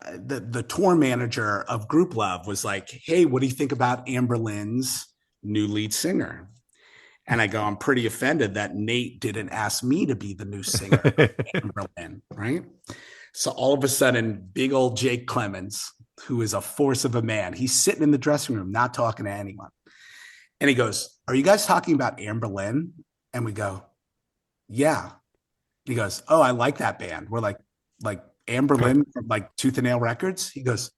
S6: the tour manager of Group Love was like, "Hey, what do you think about Amber Lynn's new lead singer?" And I go, "I'm pretty offended that Nate didn't ask me to be the new singer of Amber Lynn," right? So all of a sudden, big old Jake Clemens, who is a force of a man, he's sitting in the dressing room, not talking to anyone. And he goes, "Are you guys talking about Amber Lynn?" And we go, "Yeah." He goes, "Oh, I like that band." We're like Amber Lynn from Tooth and Nail Records? He goes,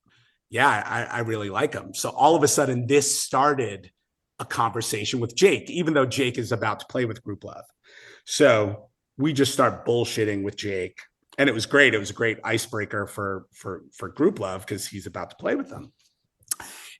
S6: "Yeah, I really like them." So all of a sudden, this started a conversation with Jake, even though Jake is about to play with Group Love. So we just start bullshitting with Jake. And it was great. It was a great icebreaker for Group Love because he's about to play with them.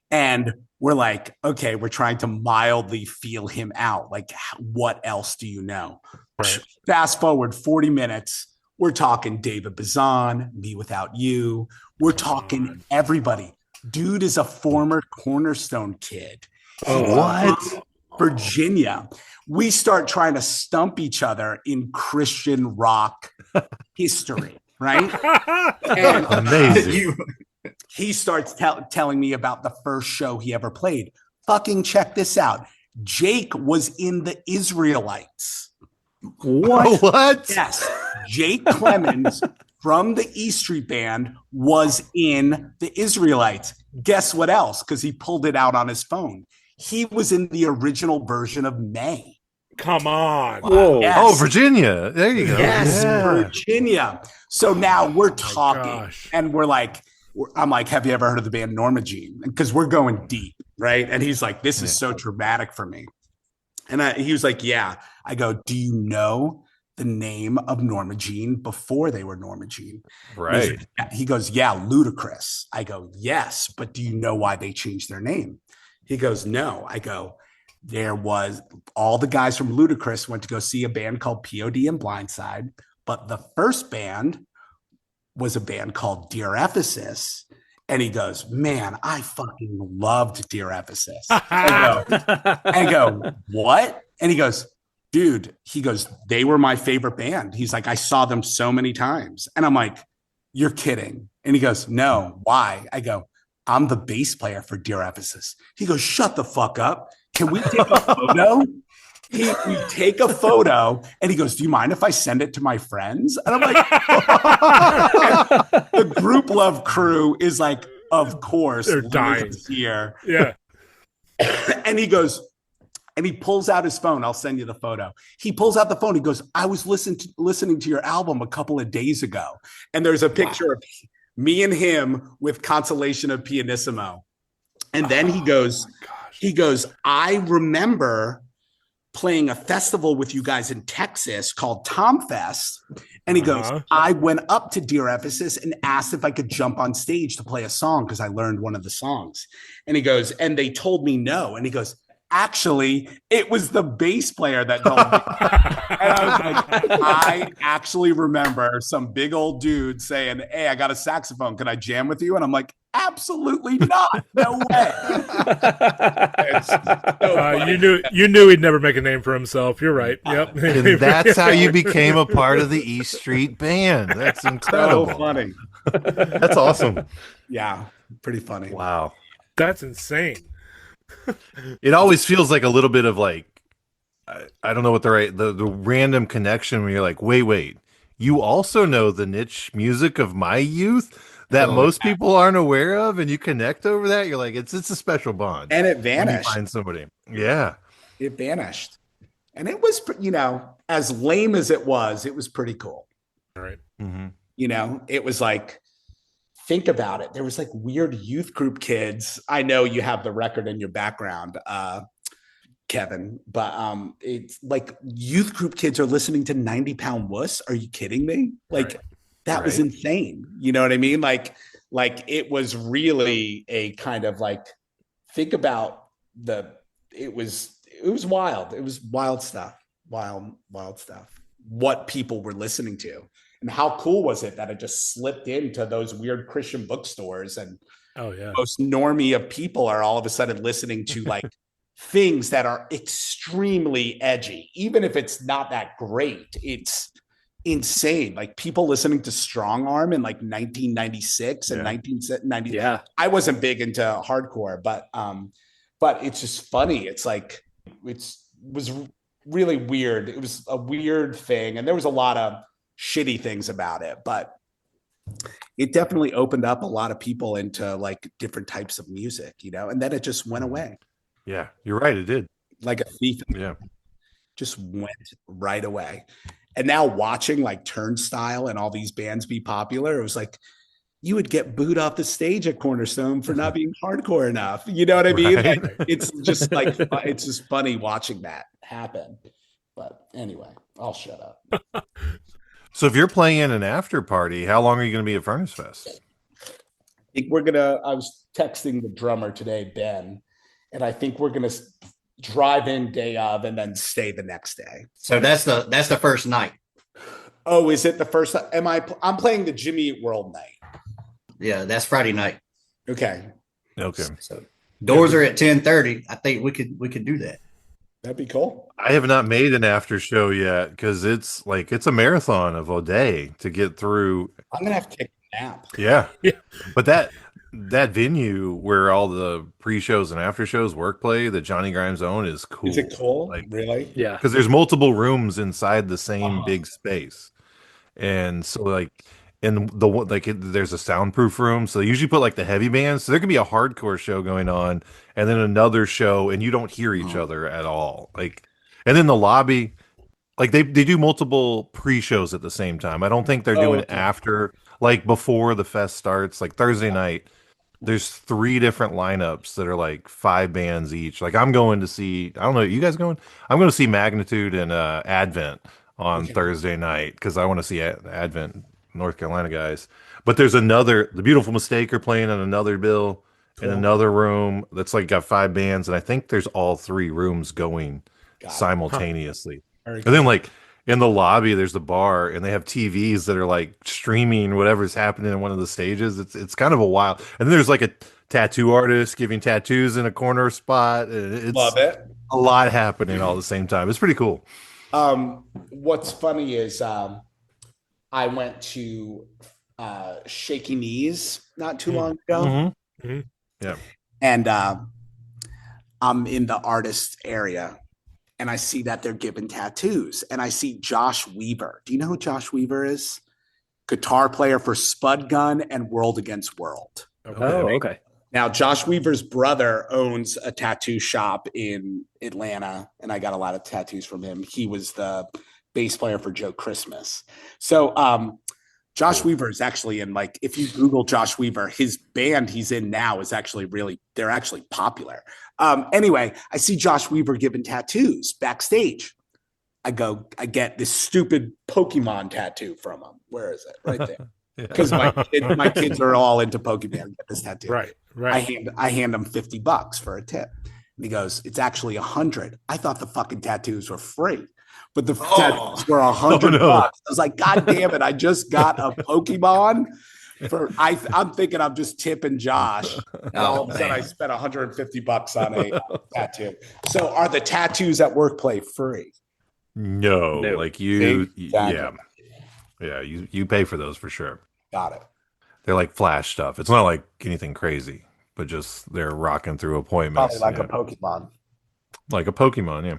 S6: And we're like, okay, we're trying to mildly feel him out. Like, what else do you know? Right. Fast forward 40 minutes. We're talking David Bazan, Me Without You. We're talking everybody. Dude is a former Cornerstone kid.
S4: Oh, what?
S6: Virginia. We start trying to stump each other in Christian rock history, right? And
S4: amazing.
S6: He starts telling me about the first show he ever played. Fucking check this out. Jake was in the Israelites.
S4: What? What?
S6: Yes. Jake Clemens from the E Street Band was in the Israelites. Guess what else? Because he pulled it out on his phone. He was in the original version of May.
S3: Come on.
S6: Whoa. Yes.
S4: Oh, Virginia. There you go.
S6: Yes, yeah. Virginia. So now we're talking and I'm like, "Have you ever heard of the band Norma Jean?" Because we're going deep, right? And he's like, "This is so traumatic for me." And he was like, "Yeah." I go, "Do you know the name of Norma Jean before they were Norma Jean?"
S4: Right.
S6: He goes, "Yeah, Ludacris." I go, "Yes, but do you know why they changed their name?" He goes, "No." I go, "There was all the guys from Ludacris went to go see a band called POD and Blindside, but the first band was a band called Dear Ephesus." And he goes, "Man, I fucking loved Dear Ephesus." I go, "What?" And he goes, "Dude," he goes, "they were my favorite band." He's like, "I saw them so many times." And I'm like, "You're kidding." And he goes, "No, why?" I go, "I'm the bass player for Dear Ephesus." He goes, "Shut the fuck up. Can we take a photo?" we take a photo and he goes, do you mind if I send it to my friends? And I'm like, the group love crew is like, of course,
S3: they're dying
S6: here.
S3: Yeah.
S6: And he goes, and he pulls out his phone. I'll send you the photo. He pulls out the phone. He goes, I was listening to your album a couple of days ago. And there's a picture of me and him with Consolation of Pianissimo. And then he goes, I remember playing a festival with you guys in Texas called Tom Fest. And he goes, I went up to Dear Ephesus and asked if I could jump on stage to play a song because I learned one of the songs. And he goes, and they told me no. And he goes, actually, it was the bass player that told me. And I was like, I actually remember some big old dude saying, hey, I got a saxophone. Can I jam with you? And I'm like, absolutely not. No way.
S3: You knew he'd never make a name for himself. You're right. Yep.
S4: And that's how you became a part of the E Street Band. That's incredible.
S6: So funny.
S4: That's awesome.
S6: Yeah, pretty funny.
S4: Wow.
S3: That's insane.
S4: It always feels like a little bit of like, I don't know what the random connection where you're like, wait, you also know the niche music of my youth that most people aren't aware of, and you connect over that. You're like, it's a special bond.
S6: And it vanished.
S4: When you find somebody. Yeah.
S6: It vanished. And it was, as lame as it was pretty cool.
S3: All right.
S6: Mm-hmm. It was like, think about it. There was like weird youth group kids. I know you have the record in your background, Kevin, but it's like youth group kids are listening to 90 Pound Wuss. Are you kidding me? Like that was insane. You know what I mean? Like it was really a kind of like, think about it was wild. It was wild stuff, wild stuff. What people were listening to. And how cool was it that it just slipped into those weird Christian bookstores and most normie of people are all of a sudden listening to like things that are extremely edgy. Even if it's not that great, it's insane. Like people listening to Strong Arm in like 1996 and 1990.
S5: Yeah.
S6: I wasn't big into hardcore, but it's just funny. It's like, was really weird. It was a weird thing. And there was a lot of shitty things about it, but it definitely opened up a lot of people into like different types of music, and then it just went away.
S4: Yeah, you're right. It did.
S6: Like a thief.
S4: Yeah.
S6: Just went right away. And now watching like Turnstile and all these bands be popular, it was like, you would get booed off the stage at Cornerstone for not being hardcore enough. You know what I mean?
S4: Right.
S6: Like, it's just like, it's just funny watching that happen. But anyway, I'll shut up.
S4: So if you're playing an after party, how long are you going to be at Furnace Fest?
S6: I was texting the drummer today, Ben, and I think we're going to drive in day of and then stay the next day.
S2: So that's the first night.
S6: Oh, is it the first? I'm playing the Jimmy Eat World night.
S2: Yeah, that's Friday night.
S6: Okay.
S2: So doors are at 10:30. I think we could do that.
S6: That'd be cool.
S4: I have not made an after show yet because it's a marathon of a day to get through.
S6: I'm gonna have to take a nap.
S4: Yeah. But that venue where all the pre-shows and after shows work play that Johnny Grimes own is cool.
S6: Is it cool? Really?
S5: Yeah.
S4: Because there's multiple rooms inside the same big space, and so like. And there's a soundproof room, so they usually put like the heavy bands. So there could be a hardcore show going on, and then another show, and you don't hear each other at all. Like, and then the lobby, like they do multiple pre-shows at the same time. I don't think they're doing after, like before the fest starts. Like Thursday night, there's 3 different lineups that are like 5 bands each. Like I'm going to see, I don't know, you guys going? I'm going to see Magnitude and Advent on Thursday night because I want to see Advent. North Carolina guys, but there's the Beautiful Mistake are playing on another bill in another room that's like got 5 bands, and I think there's all 3 rooms going simultaneously. And then like in the lobby there's the bar, and they have TVs that are like streaming whatever's happening in one of the stages. It's kind of a wild. And then there's like a tattoo artist giving tattoos in a corner spot. It's
S6: Love it.
S4: A lot happening all at the same time. It's pretty cool.
S6: What's funny is I went to Shaky Knees not too long ago.
S4: Mm-hmm. Mm-hmm. Yeah.
S6: And I'm in the artist area. and I see that they're giving tattoos, and I see Josh Weaver. Do you know who Josh Weaver is? Guitar player for Spud Gun and World Against World.
S5: Okay.
S6: Now, Josh Weaver's brother owns a tattoo shop in Atlanta, and I got a lot of tattoos from him. He was the bass player for Joe Christmas. So Josh Weaver is actually in, like, if you Google Josh Weaver, his band he's in now is actually they're actually popular. Anyway, I see Josh Weaver giving tattoos backstage. I get this stupid Pokemon tattoo from him. Where is it? Right there. Because my kids are all into Pokemon. Get this tattoo.
S3: Right.
S6: I hand him $50 for a tip. And he goes, "It's actually $100. I thought the fucking tattoos were free, but the tattoos were $100. I was like, God damn it! I just got a Pokemon. I'm thinking I'm just tipping Josh. And all of a sudden, I spent $150 on a tattoo. So, are the tattoos at work free?
S4: No, like you,
S6: Exactly.
S4: yeah, you pay for those for sure.
S6: Got it.
S4: They're like flash stuff. It's not like anything crazy, but just they're rocking through appointments.
S6: Probably like a Pokemon.
S4: Like a Pokemon, yeah.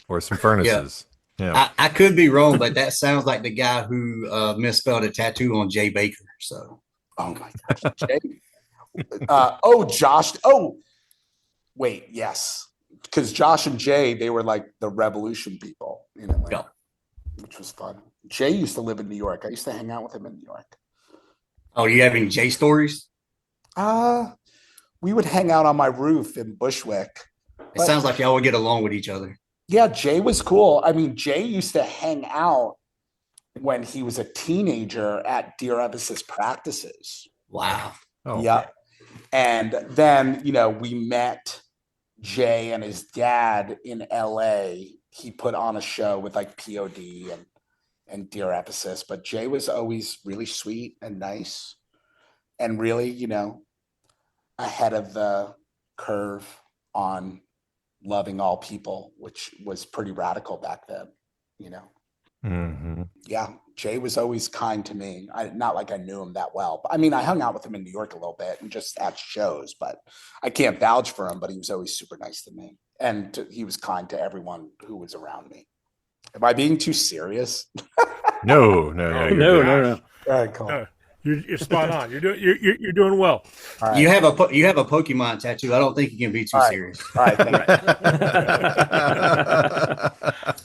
S4: Or some furnaces. Yeah.
S2: I could be wrong, but that sounds like the guy who misspelled a tattoo on Jay Baker. So,
S6: oh my gosh, Jay. Josh. Oh, wait, yes, because Josh and Jay, they were like the revolution people in Atlanta, which was fun. Jay used to live in New York. I used to hang out with him in New York.
S2: Oh, you have any Jay stories?
S6: We would hang out on my roof in Bushwick.
S2: It sounds like y'all would get along with each other.
S6: Yeah, Jay was cool. I mean, Jay used to hang out when he was a teenager at Dear Evis's practices.
S2: Wow.
S4: Oh,
S6: yeah. And then, we met Jay and his dad in LA. He put on a show with like POD and Dear Evis, but Jay was always really sweet and nice and really, ahead of the curve on loving all people, which was pretty radical back then,
S4: Mm-hmm.
S6: Yeah, Jay was always kind to me. Not like I knew him that well, but I mean, I hung out with him in New York a little bit and just at shows, but I can't vouch for him, but he was always super nice to me. And he was kind to everyone who was around me. Am I being too serious?
S4: No.
S6: All right, cool.
S3: You're spot on. You're doing well.
S2: Right. You have a Pokemon tattoo. I don't think you can be too serious.
S6: All right.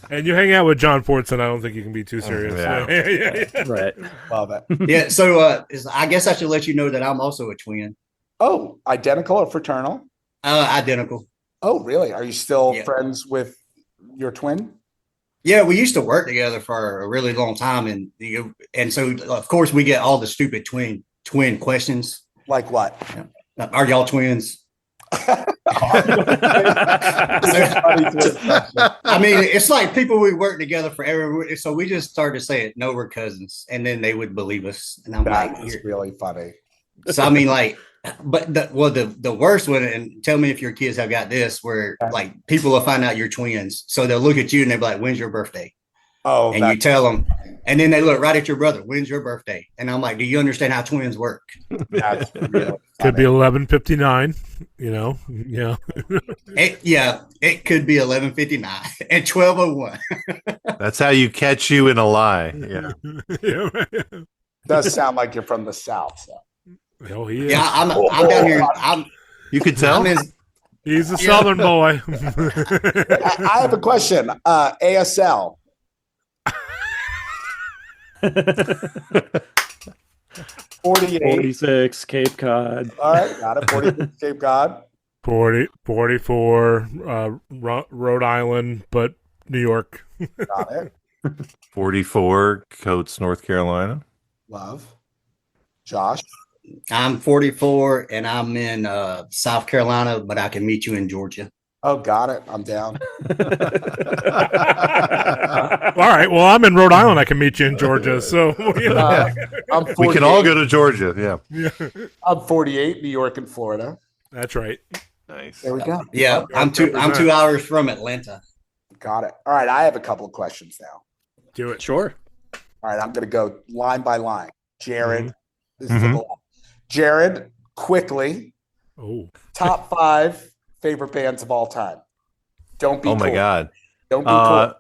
S3: And you hang out with John Fortson. I don't think you can be too serious.
S4: Yeah.
S5: Right.
S6: Love it.
S2: Yeah. So I guess I should let you know that I'm also a twin.
S6: Oh, identical or fraternal?
S2: Identical.
S6: Oh, really? Are you still friends with your twin?
S2: Yeah, we used to work together for a really long time, and so of course we get all the stupid twin questions.
S6: Like what?
S2: Are y'all twins? I mean, it's like people we work together forever, so we just started saying, "No, we're cousins," and then they would believe us. And I'm like,
S6: "It's really funny."
S2: So I mean, like. But the worst one, and tell me if your kids have got this, where like people will find out you're twins, so they'll look at you and they'll be like, "When's your birthday?"
S6: Oh,
S2: and you tell them, and then they look right at your brother. When's your birthday? And I'm like, "Do you understand how twins work?"
S6: That's really
S3: could be 11:59.
S2: It could be 11:59 and 12:01.
S6: That's
S4: how you catch you in a lie. Yeah,
S6: does sound like you're from the South. So.
S3: Oh, he is.
S2: Yeah, I'm down here.
S4: You could tell.
S3: He's a Southern boy.
S6: I have a question. ASL.
S5: 46 Cape Cod.
S6: All right, got it. 46 Cape Cod.
S3: 44 Rhode Island, but New York.
S6: Got it.
S4: 44 Coates, North Carolina.
S6: Love. Josh.
S2: I'm 44 and I'm in South Carolina, but I can meet you in Georgia.
S6: Oh, got it. I'm down.
S3: All right. Well, I'm in Rhode Island. I can meet you in Georgia. So
S4: we can all go to Georgia. Yeah.
S6: I'm 48, New York and Florida.
S3: That's right.
S4: Nice.
S6: There we go.
S2: Yeah, I'm 2 hours from Atlanta.
S6: Got it. All right. I have a couple of questions now.
S3: Do it.
S5: Sure.
S6: All right. I'm going to go line by line. Jared. This is the Jared, quickly.
S3: Oh.
S6: Top 5 favorite bands of all time. Don't be
S4: Oh my
S6: cool.
S4: God.
S6: Don't be cool.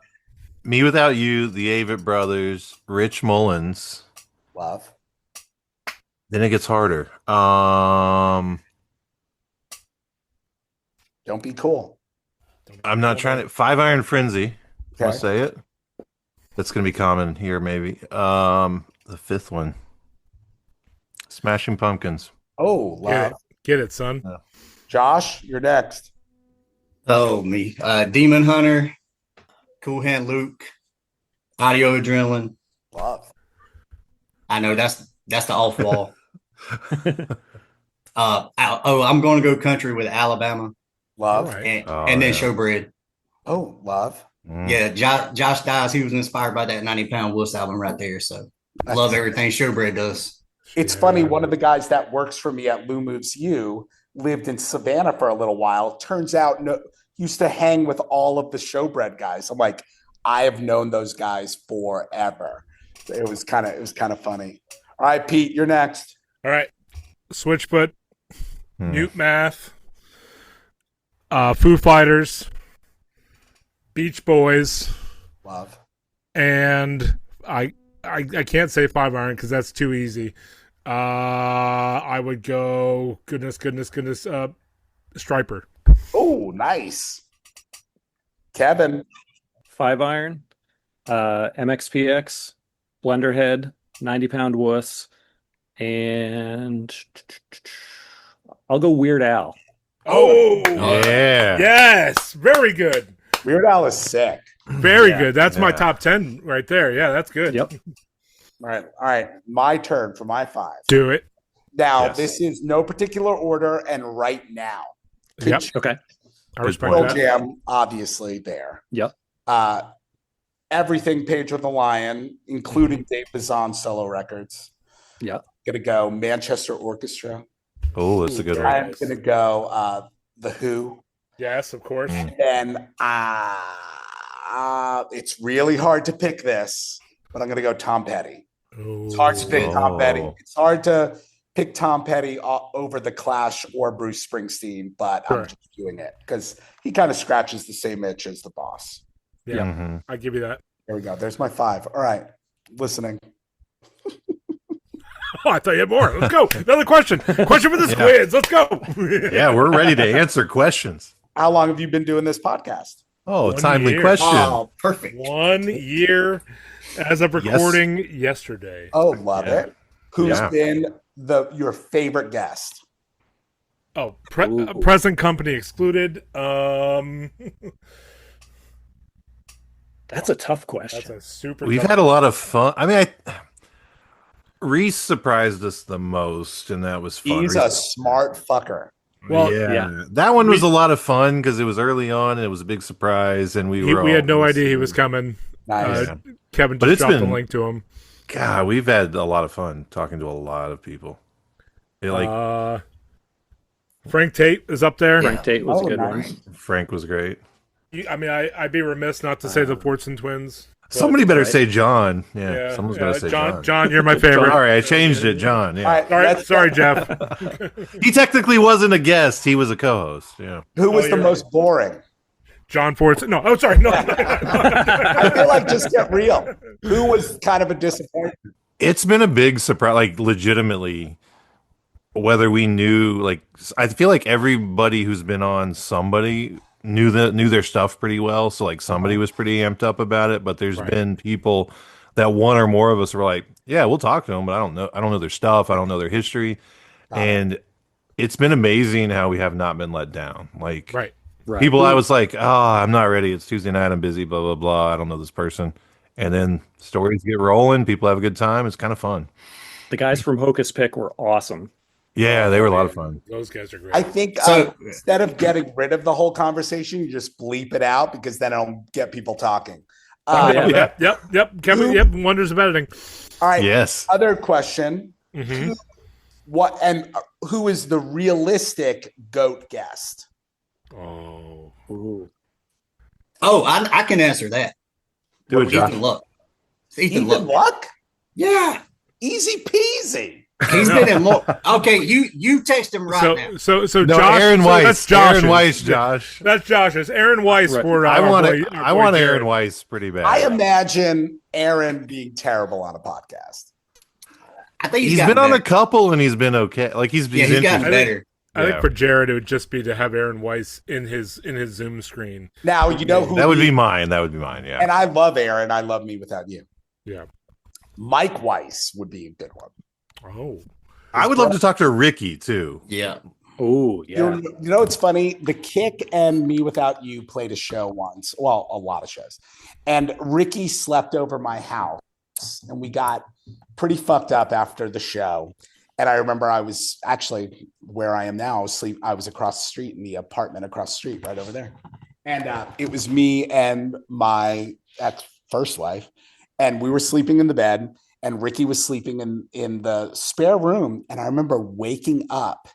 S4: Me Without You, the Avett Brothers, Rich Mullins.
S6: Love.
S4: Then it gets harder.
S6: Don't be cool.
S4: I'm not trying to. Five Iron Frenzy.
S6: Okay.
S4: I'll say it. That's going to be common here, maybe. The fifth one. Smashing Pumpkins.
S6: Oh, love.
S3: Get it, son.
S4: Yeah.
S6: Josh, you're next.
S2: Oh, me. Demon Hunter, Cool Hand Luke, Audio Adrenaline.
S6: Love.
S2: I know that's the off wall. I'm going to go country with Alabama.
S6: Love.
S3: Right.
S2: And then Showbread.
S6: Oh, love.
S2: Yeah, Josh Dye, he was inspired by that 90-pound wuss album right there. So love everything Showbread does.
S6: It's funny. One of the guys that works for me at Lou Moves You lived in Savannah for a little while. Turns out, used to hang with all of the Showbread guys. I'm like, I have known those guys forever. It was kind of funny. All right, Pete, you're next.
S3: All right. Switchfoot, Mute Math, Foo Fighters, Beach Boys.
S6: Love.
S3: And I can't say Five Iron because that's too easy. I would go goodness, Striper.
S6: Oh, nice. Kevin.
S5: Five Iron, MXPX, Blenderhead, 90-pound wuss, and I'll go Weird Al.
S3: Oh,
S4: yeah.
S3: Yes. Very good.
S6: Weird Al is sick.
S3: Very good. That's my top 10 right there. Yeah, that's good.
S5: Yep.
S6: All right. My turn for my five.
S3: Do it.
S6: Now,
S4: Yes.
S6: this is no particular order and right now.
S3: Yep.
S5: Okay.
S3: I respect
S6: Pearl
S3: that.
S6: Jam, obviously, there.
S5: Yep.
S6: Everything Page with the Lion, including Dave Bazan solo records.
S5: Yep.
S6: Gonna go Manchester Orchestra.
S4: Oh, that's a good one.
S6: I'm gonna go The Who.
S3: Yes, of course.
S6: And it's really hard to pick this, but I'm gonna go Tom Petty. It's hard to pick Tom Petty. It's hard to pick Tom Petty over The Clash or Bruce Springsteen, but I'm just doing it because he kind of scratches the same itch as the boss.
S3: Yeah, I give you that.
S6: There we go. There's my five. All right, listening.
S3: Oh, I thought you had more. Let's go. Another question. Question for the squids. Let's go.
S4: Yeah, we're ready to answer questions.
S6: How long have you been doing this podcast?
S4: Oh,
S3: 1
S4: timely
S3: year.
S4: question.
S2: Oh, perfect.
S3: 1 year as of recording yesterday.
S6: Oh, love it. Who's
S4: Yeah.
S6: been your favorite guest?
S3: Oh, present company excluded.
S5: That's a tough question.
S3: That's a super.
S4: We've
S3: tough-
S4: had a lot of fun. I mean, Reese surprised us the most, and that was fun.
S6: He's a smart fucker.
S3: Well,
S4: yeah. That one was a lot of fun because it was early on and it was a big surprise, and we
S3: had no idea he was coming.
S6: Nice.
S3: Kevin
S4: But
S3: just
S4: it's
S3: dropped the
S4: been-
S3: link to him.
S4: God, we've had a lot of fun talking to a lot of people.
S3: Frank Tate is up there.
S5: Frank Tate was a good
S6: nice.
S5: one.
S4: Frank was great.
S3: I mean, I'd be remiss not to say the Fortson twins. but-
S4: Somebody better say John. Yeah, someone's better say John.
S3: John, you're my favorite.
S4: Sorry, I changed it, John. Yeah.
S6: All right,
S3: Sorry, Jeff.
S4: He technically wasn't a guest; he was a co-host. Yeah.
S6: Who was the
S3: you're
S6: most boring?
S3: John Fortson. No, oh, sorry. No.
S6: I feel like just get real. Who was kind of a disappointment?
S4: It's been a big surprise, like legitimately. Whether we knew, like, I feel like everybody who's been on somebody knew their stuff pretty well. So like somebody was pretty amped up about it. But there's been people that one or more of us were like, yeah, we'll talk to them, but I don't know their stuff. I don't know their history, and it's been amazing how we have not been let down. Like,
S3: Right.
S4: people, I was like, I'm not ready. It's Tuesday night. I'm busy. Blah blah blah. I don't know this person, and then stories get rolling. People have a good time. It's kind of fun.
S5: The guys from Hocus Pick were awesome.
S4: Yeah, they were a lot of fun.
S3: Those guys are great.
S6: I think instead of getting rid of the whole conversation, you just bleep it out because then it'll get people talking.
S3: Yep. Kevin, wonders of editing.
S6: All right.
S4: Yes.
S6: Other question.
S3: Mhm.
S6: Who is the realistic GOAT guest?
S3: Oh.
S5: Ooh.
S2: Oh, I can answer that.
S4: Do it, Josh.
S2: Ethan Luck.
S6: Ethan Luck?
S2: Yeah.
S6: Easy peasy.
S2: He's been in more. Okay, you text him right now.
S3: So
S4: No,
S3: Josh,
S4: Aaron Weiss.
S3: That's Josh's.
S4: Aaron Weiss, Josh.
S3: That's Josh's. Aaron Weiss
S5: Right.
S3: for
S4: I want
S3: Jared.
S4: Aaron Weiss pretty bad.
S6: I imagine Aaron being terrible on a podcast.
S2: I think
S4: he's been on a couple and he's been okay. Like he's
S2: gotten better.
S3: I think for Jared it would just be to have Aaron Weiss in his Zoom screen.
S6: Now you know who
S4: that would be mine. That would be mine. Yeah.
S6: And I love Aaron. I love Me Without You.
S3: Yeah.
S6: Mike Weiss would be a good one.
S3: Oh.
S4: I would love to talk to Ricky too.
S2: Yeah.
S5: Oh, yeah.
S6: You know, it's funny. The Kick and Me Without You played a show once. Well, a lot of shows. And Ricky slept over my house and we got pretty fucked up after the show. And I remember I was actually where I am now. I was across the street in the apartment across the street right over there. And it was me and my ex-first wife. And we were sleeping in the bed. And Ricky was sleeping in the spare room. And I remember waking up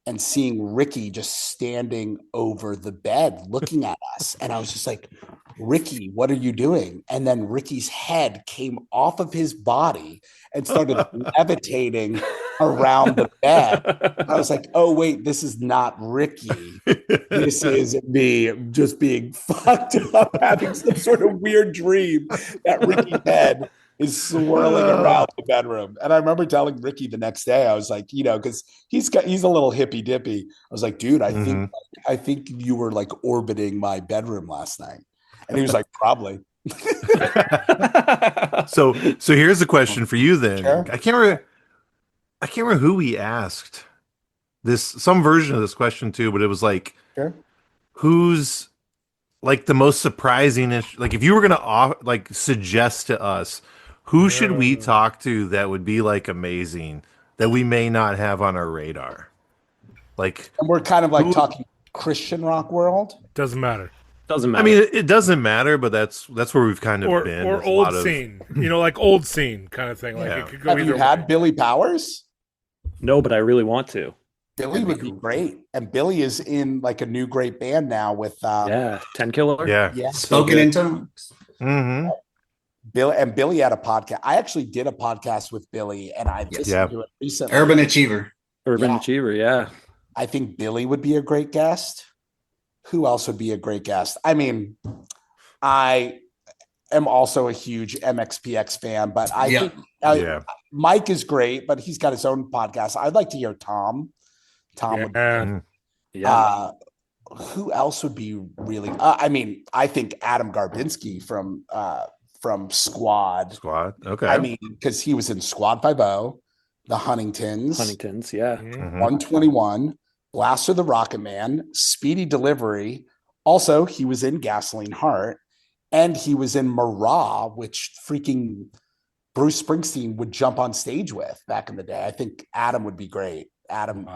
S6: and seeing Ricky just standing over the bed looking at us. And I was just like, Ricky, what are you doing? And then Ricky's head came off of his body and started levitating around the bed. I was like, oh, wait, this is not Ricky. This is me just being fucked up, having some sort of weird dream that Ricky's head is swirling around the bedroom. And I remember telling Ricky the next day, I was like, you know, because he's a little hippy dippy. I was like, dude, I think you were like orbiting my bedroom last night. And he was like, probably.
S4: So here's a question for you then.
S6: Sure.
S4: I can't remember who we asked some version of this question too, but it was like,
S6: Sure.
S4: Who's like the most surprising, like if you were gonna suggest to us who should we talk to that would be like amazing that we may not have on our radar? Like,
S6: and we're kind of like talking Christian rock world.
S3: Doesn't matter.
S5: Doesn't matter.
S4: I mean, it doesn't matter, but that's where we've kind of been.
S3: Or old scene, like old scene kind of thing. Like
S4: Yeah.
S3: it could go
S6: Have
S3: either
S6: you had
S3: way.
S6: Billy Powers?
S5: No, but I really want to.
S6: Billy would be great. And Billy is in like a new great band now with
S5: 10 Killer.
S6: yeah.
S2: Spoken in tongues.
S4: Mm-hmm.
S6: Billy had a podcast. I actually did a podcast with Billy and I listened to it recently.
S2: Urban Achiever.
S5: Urban Achiever, yeah.
S6: I think Billy would be a great guest. Who else would be a great guest? I mean, I am also a huge MXPX fan, but I think Mike is great, but he's got his own podcast. I'd like to hear Tom. Would be, who else would be really? I mean, I think Adam Garbinski from Squad.
S4: Okay.
S6: I mean, because he was in Squad 5-0, the
S5: Huntingtons, yeah.
S6: 121, Blaster the Rocket Man, Speedy Delivery. Also, he was in Gasoline Heart, and he was in Marat, which freaking Bruce Springsteen would jump on stage with back in the day. I think Adam would be great. Adam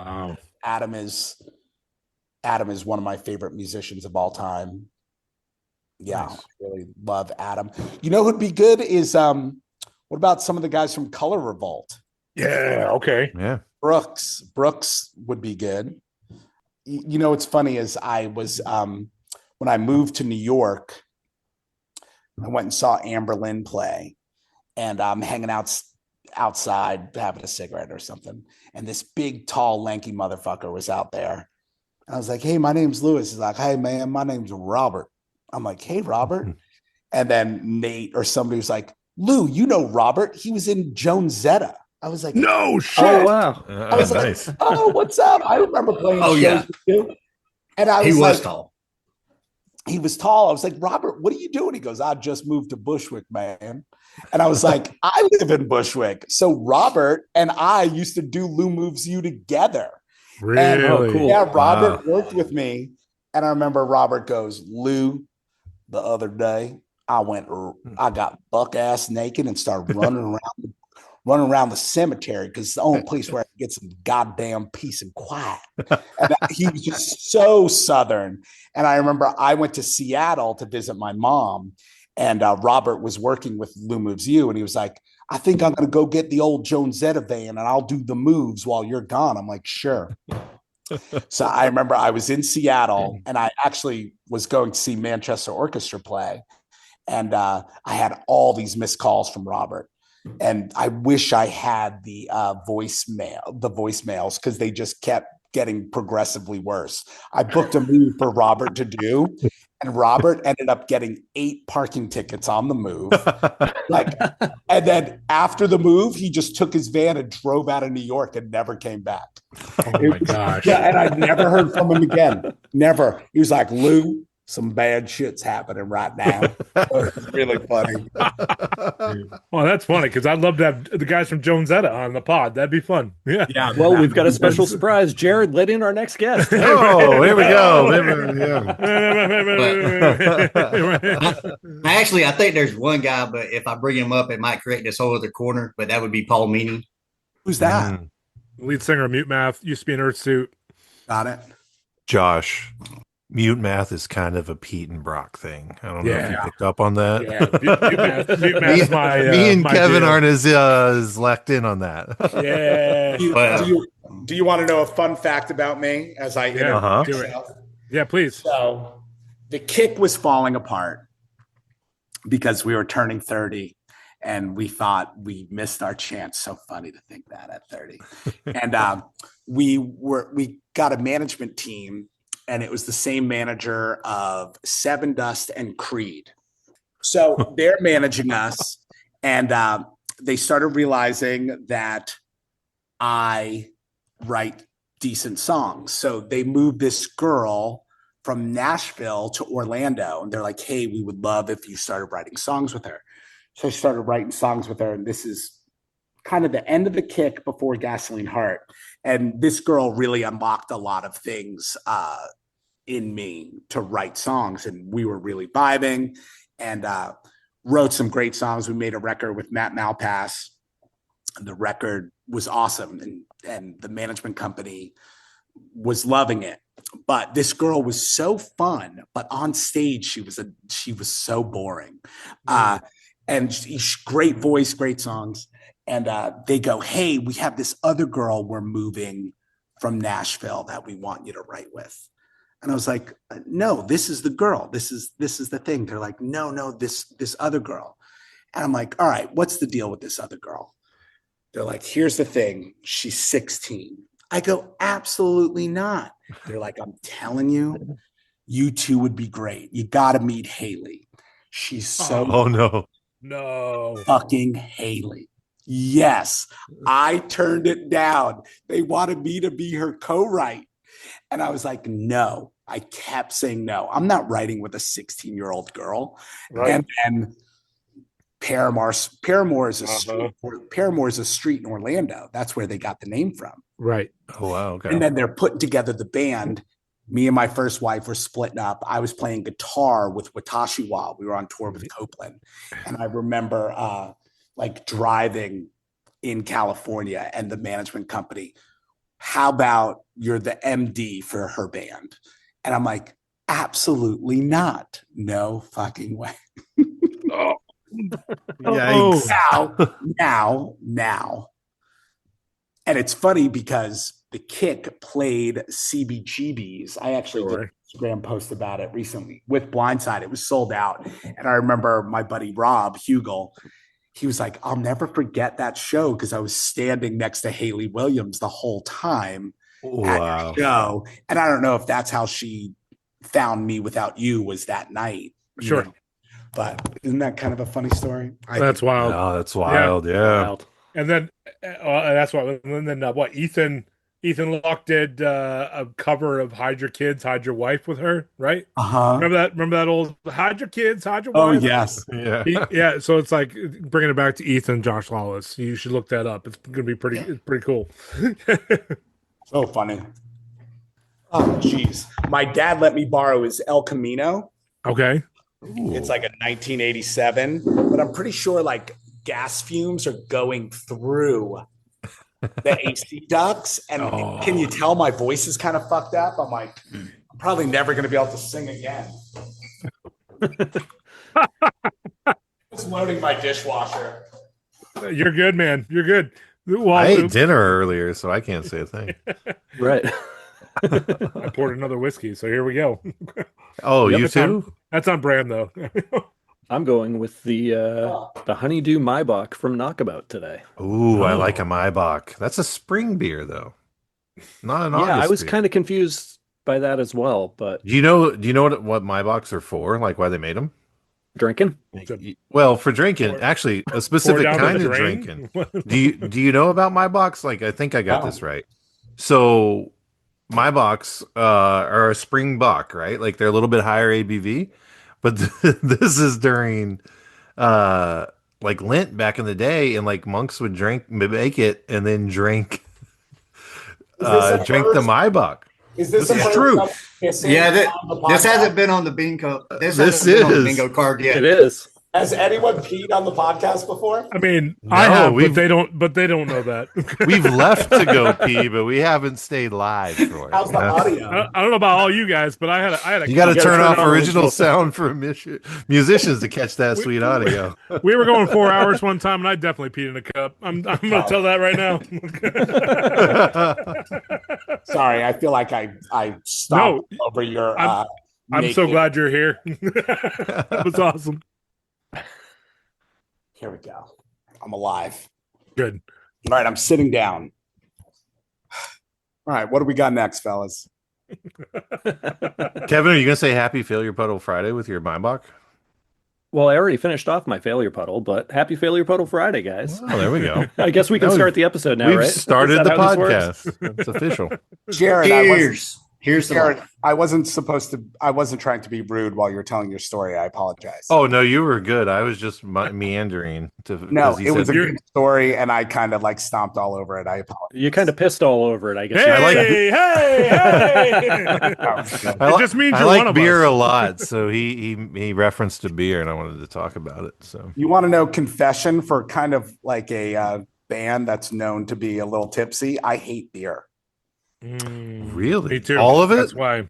S6: is one of my favorite musicians of all time. Yeah, nice. I really love Adam. You know who'd be good is what about some of the guys from Color Revolt?
S3: Yeah, okay.
S4: Yeah.
S6: Brooks would be good. You know what's funny is I was when I moved to New York, I went and saw Amber Lynn play, and I'm hanging outside having a cigarette or something, and this big, tall, lanky motherfucker was out there. And I was like, "Hey, my name's Lewis." He's like, "Hey, man, my name's Robert." I'm like, "Hey, Robert." And then Nate or somebody was like, "Lou, you know Robert? He was in Joan Zetta." I was like,
S3: "No shit!"
S5: Oh wow!
S6: I was
S4: nice.
S6: like, "Oh, what's up?" I remember playing shows with you. And I was
S2: he was
S6: like,
S2: tall.
S6: He was tall. I was like, "Robert, what are you doing?" He goes, "I just moved to Bushwick, man." And I was like, "I live in Bushwick." So Robert and I used to do Lou Moves You together.
S3: Really?
S6: And,
S5: cool.
S6: Yeah, Robert worked with me. And I remember Robert goes, "Lou, the other day, I got buck ass naked and started running around the cemetery because it's the only place where I can get some goddamn peace and quiet." And he was just so Southern. And I remember I went to Seattle to visit my mom, and Robert was working with Lou Moves You, and he was like, "I think I'm going to go get the old Joan Zetta van and I'll do the moves while you're gone." I'm like, "Sure." So I remember I was in Seattle and I actually was going to see Manchester Orchestra play. And I had all these missed calls from Robert. And I wish I had the voicemails, because they just kept getting progressively worse. I booked a move for Robert to do, and Robert ended up getting 8 parking tickets on the move. And then after the move, he just took his van and drove out of New York and never came back.
S3: Oh my gosh.
S6: Yeah, and I've never heard from him again. Never. He was like, Lou, some bad shit's happening right now. It's really funny.
S3: Well, that's funny because I'd love to have the guys from Jonesetta on the pod. That'd be fun. Yeah.
S5: Well, we've got a special surprise. Jared, let in our next guest.
S4: Oh, here we go.
S2: I think there's one guy, but if I bring him up, it might create this whole other corner. But that would be Paul Meany.
S6: Who's that?
S3: Lead singer of Mute Math, used to be in Earth Suit.
S6: Got it.
S4: Josh, Mute Math is kind of a Pete and Brock thing. I don't know if you picked up on that.
S3: Yeah, Mute Math's
S4: me and
S3: my
S4: Kevin
S3: deal.
S4: aren't as locked in on that.
S3: Yeah.
S6: Do you want to know a fun fact about me as I
S3: do it. Yeah, please.
S6: So the Kick was falling apart because we were turning 30. And we thought we missed our chance. So funny to think that at 30. And we got a management team, and it was the same manager of Seven Dust and Creed. So they're managing us, and they started realizing that I write decent songs. So they moved this girl from Nashville to Orlando, and they're like, hey, we would love if you started writing songs with her. So I started writing songs with her, and this is kind of the end of the Kick before Gasoline Heart. And this girl really unlocked a lot of things in me to write songs, and we were really vibing and wrote some great songs. We made a record with Matt Malpass, and the record was awesome, and the management company was loving it. But this girl was so fun, but on stage she was so boring. And great voice, great songs. And they go, hey, we have this other girl we're moving from Nashville that we want you to write with. And I was like, no, this is the girl. This is the thing. They're like, no, this other girl. And I'm like, all right, what's the deal with this other girl? They're like, here's the thing. She's 16. I go, absolutely not. They're like, I'm telling you, you two would be great. You got to meet Haley. She's so
S3: No.
S6: fucking Haley. Yes. I turned it down. They wanted me to be her co-write. And I was like, no. I kept saying no. I'm not writing with a 16-year-old girl. Right. And then Paramore is a street in Orlando. That's where they got the name from.
S3: Right.
S4: Oh, wow. Okay.
S6: And then they're putting together the band. Me and my first wife were splitting up. I was playing guitar with Watashi while we were on tour with Copeland. And I remember driving in California, and the management company, how about you're the MD for her band? And I'm like, absolutely not. No fucking way.
S4: Yikes.
S6: Now. And it's funny because the Kick played CBGB's. I actually did an Instagram post about it recently with Blindside. It was sold out. And I remember my buddy Rob Hugel, he was like, I'll never forget that show because I was standing next to Haley Williams the whole time at the show. And I don't know if that's how she found me without you, was that night.
S3: Sure.
S6: Know? But isn't that kind of a funny story?
S3: That's wild.
S4: Oh, that's wild. Yeah.
S5: Wild.
S3: And then that's why. And then what? Ethan Locke did a cover of "Hide Your Kids, Hide Your Wife" with her, right? Remember that old "Hide Your Kids, Hide Your Wife"?
S6: Oh yes,
S3: yeah. So it's like bringing it back to Ethan, Josh Lawless. You should look that up. It's gonna be pretty cool.
S6: So funny. Oh jeez, my dad let me borrow his El Camino.
S3: Okay.
S6: Ooh. It's like a 1987, but I'm pretty sure like gas fumes are going through the AC ducts. And can you tell my voice is kind of fucked up? I'm like, I'm probably never going to be able to sing again. I was loading my dishwasher.
S3: You're good, man. You're good. Well,
S4: I ate dinner earlier, so I can't say a thing.
S5: Right.
S3: I poured another whiskey, so here we go.
S4: Oh, you too?
S3: That's on brand, though.
S5: I'm going with the Honeydew Maibach from Knockabout today.
S4: Ooh, I like a Maibach. That's a spring beer, though. Not an
S5: Yeah, I
S4: August
S5: was
S4: beer.
S5: kind of confused by that as well, but
S4: Do you know what Maibachs are for? Like why they made them?
S5: drinking?
S4: Well, for drinking, actually, a specific
S3: down
S4: kind
S3: the
S4: of
S3: drain?
S4: drinking. Do you know about Maibachs? Like I think I got this right. So Maibachs are a spring buck, right? Like they're a little bit higher ABV, but this is during uh like Lent back in the day, and like monks would make it and then drink the Maibach.
S6: Is this
S4: This is true.
S2: Yeah, this hasn't been on the bingo. This
S4: This
S2: hasn't been on the
S4: is.
S2: bingo card yet.
S5: It is.
S6: Has anyone peed on the podcast before?
S3: I mean,
S4: No,
S3: I have, but they don't. But they don't know that.
S4: We've left to go pee, but we haven't stayed live for it.
S6: How's the audio?
S3: I don't know about all you guys, but I had a.
S4: You got to turn off
S5: on
S4: original sound for musicians to catch that sweet audio.
S3: We were going 4 hours one time, and I definitely peed in a cup. I'm going to tell that right now.
S6: Sorry, I feel like I stomped over your.
S3: I'm so glad you're here. That was awesome.
S6: Here we go. I'm alive.
S3: Good.
S6: All right, I'm sitting down. All right, what do we got next, fellas?
S4: Kevin, are you going to say Happy Failure Puddle Friday with your Maibach?
S5: Well, I already finished off my failure puddle, but happy failure puddle Friday, guys.
S4: Oh, there we go.
S5: I guess we can start the episode now,
S4: We've
S5: right?
S4: started the
S5: how this works?
S4: podcast. It's official.
S6: Jared,
S2: Here's the
S6: Jared, I wasn't trying to be rude while you're telling your story. I apologize.
S4: Oh, no, you were good. I was just meandering.
S6: No, it was a good story, and I kind of like stomped all over it. I apologize.
S5: You kind of pissed all over it, I guess.
S3: Hey, hey! It just means
S4: I
S3: you're
S4: like
S3: one of
S4: beer
S3: us.
S4: a lot, so he referenced a beer, and I wanted to talk about it. So
S6: You want to know confession for kind of like a band that's known to be a little tipsy? I hate beer.
S4: Really?
S3: Me too.
S4: All of it?
S3: That's why.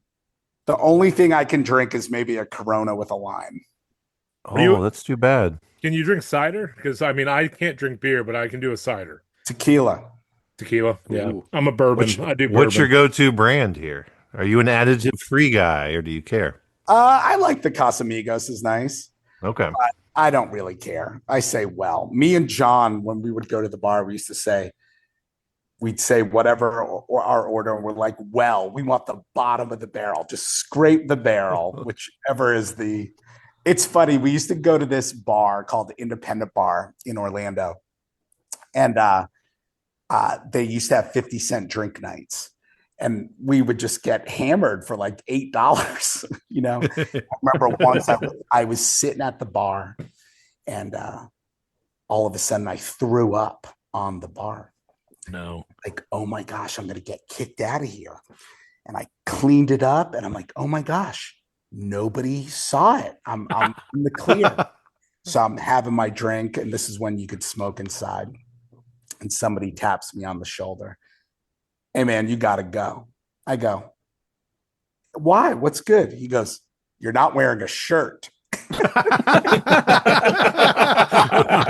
S6: The only thing I can drink is maybe a Corona with a lime.
S4: Oh, that's too bad.
S3: Can you drink cider? Because I mean, I can't drink beer, but I can do a cider.
S6: Tequila.
S3: Tequila. Yeah,
S5: Ooh.
S3: I'm a bourbon. I do bourbon.
S4: What's your go-to brand here? Are you an additive-free guy, or do you care?
S6: I like the Casamigos is nice.
S4: Okay.
S6: I don't really care. I say, well, me and John, when we would go to the bar, we'd say whatever or our order, and we're like, well, we want the bottom of the barrel. Just scrape the barrel, whichever is the. It's funny. We used to go to this bar called the Independent Bar in Orlando, and they used to have 50-cent drink nights, and we would just get hammered for like $8. You know, I remember once I was sitting at the bar, and all of a sudden I threw up on the bar.
S3: No.
S6: Like, oh my gosh, I'm going to get kicked out of here. And I cleaned it up, and I'm like, oh my gosh, nobody saw it. I'm in the clear. So I'm having my drink, and this is when you could smoke inside. And somebody taps me on the shoulder. Hey man, you got to go. I go, why? What's good? He goes, you're not wearing a shirt.
S4: Did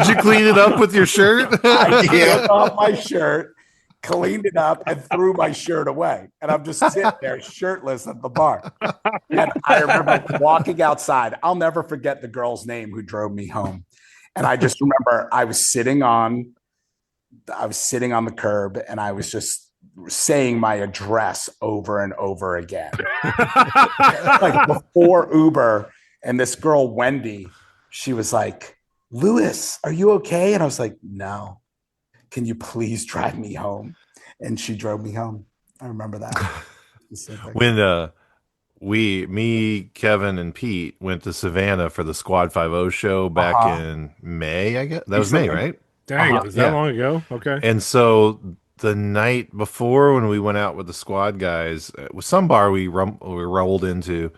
S4: you clean it up with your shirt?
S6: I took off my shirt, cleaned it up, and threw my shirt away. And I'm just sitting there shirtless at the bar. And I remember walking outside. I'll never forget the girl's name who drove me home. And I just remember I was sitting on the curb, and I was just saying my address over and over again. Like before Uber. And this girl, Wendy, she was like, Lewis, are you okay? And I was like, no. Can you please drive me home? And she drove me home. I remember that.
S4: When me, Kevin, and Pete went to Savannah for the Squad 5-0 show back in May, I guess. That was May, right?
S3: Dang, was that long ago? Okay.
S4: And so the night before, when we went out with the squad guys, it was some bar we rolled into.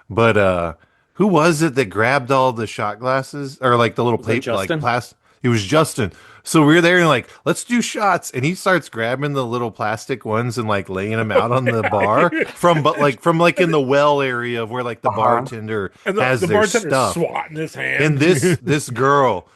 S4: But who was it that grabbed all the shot glasses or like the little paper, like plastic? It was Justin. So we were there and like, let's do shots. And he starts grabbing the little plastic ones and like laying them out on the bar from in the well area of where like the bartender has their stuff.
S3: Swatting his hand.
S4: And this girl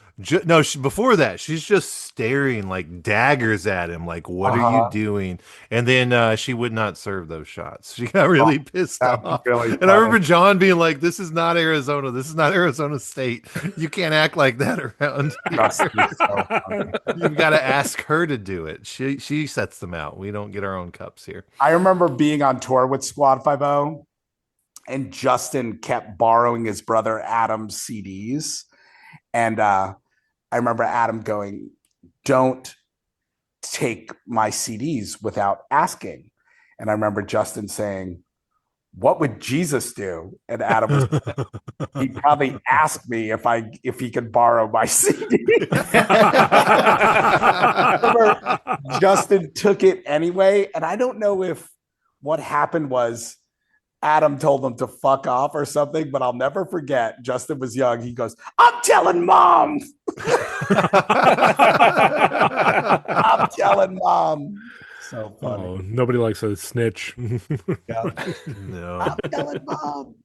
S4: No, before that, she's just staring like daggers at him, like, "What are you doing?" And then she would not serve those shots. She got really pissed
S6: that's
S4: off.
S6: really
S4: And I remember
S6: funny.
S4: John being like, "This is not Arizona. This is not Arizona State. You can't act like that around
S6: Justin
S4: here.
S6: is so funny.
S4: You've got to ask her to do it. She sets them out. We don't get our own cups here."
S6: I remember being on tour with Squad 50, and Justin kept borrowing his brother Adam's CDs. And I remember Adam going, "Don't take my CDs without asking." And I remember Justin saying, "What would Jesus do?" And Adam was, "He'd probably ask me if he could borrow my CD." Justin took it anyway. And I don't know if what happened was Adam told him to fuck off or something, but I'll never forget. Justin was young. He goes, "I'm telling mom." I'm telling mom. So funny.
S3: Oh, nobody likes a snitch.
S6: Yeah.
S4: No.
S6: I'm telling mom.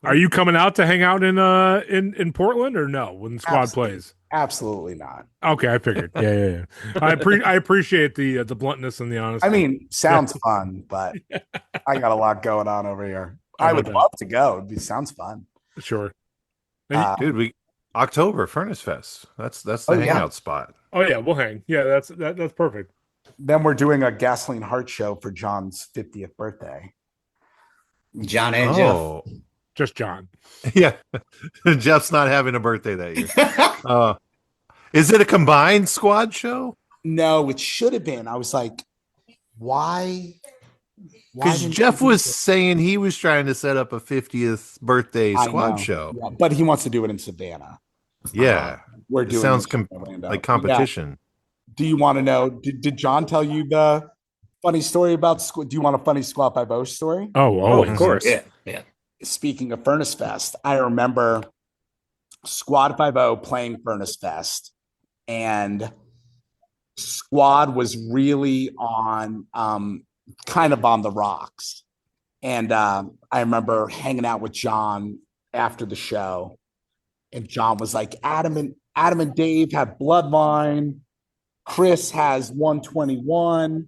S3: Are you coming out to hang out in Portland or no when the squad plays?
S6: Absolutely not.
S3: Okay, I figured. Yeah. I appreciate the bluntness and the honesty.
S6: I mean, sounds fun, but I got a lot going on over here. I would love to go. Sounds fun.
S3: Sure.
S4: Dude, October Furnace Fest. That's the hangout spot.
S3: Oh yeah, we'll hang. Yeah, that's perfect.
S6: Then we're doing a Gasoline Heart show for John's 50th birthday.
S2: John and Jeff.
S3: Just John.
S4: Yeah. Jeff's not having a birthday that year. Is it a combined squad show?
S6: No, it should have been. I was like, why?
S4: Because Jeff was saying he was trying to set up a 50th birthday squad show.
S6: Yeah, but he wants to do it in Savannah.
S4: Yeah.
S6: We're doing
S4: sounds like competition.
S6: Yeah. Do you want to know? Did John tell you the funny story about do you want a funny Squad 50 story?
S3: Oh, of course.
S2: Yeah.
S6: Speaking of Furnace Fest, I remember Squad 50 playing Furnace Fest, and Squad was really on kind of on the rocks. And I remember hanging out with John after the show, and John was like, Adam and Dave have Bloodline, Chris has 121,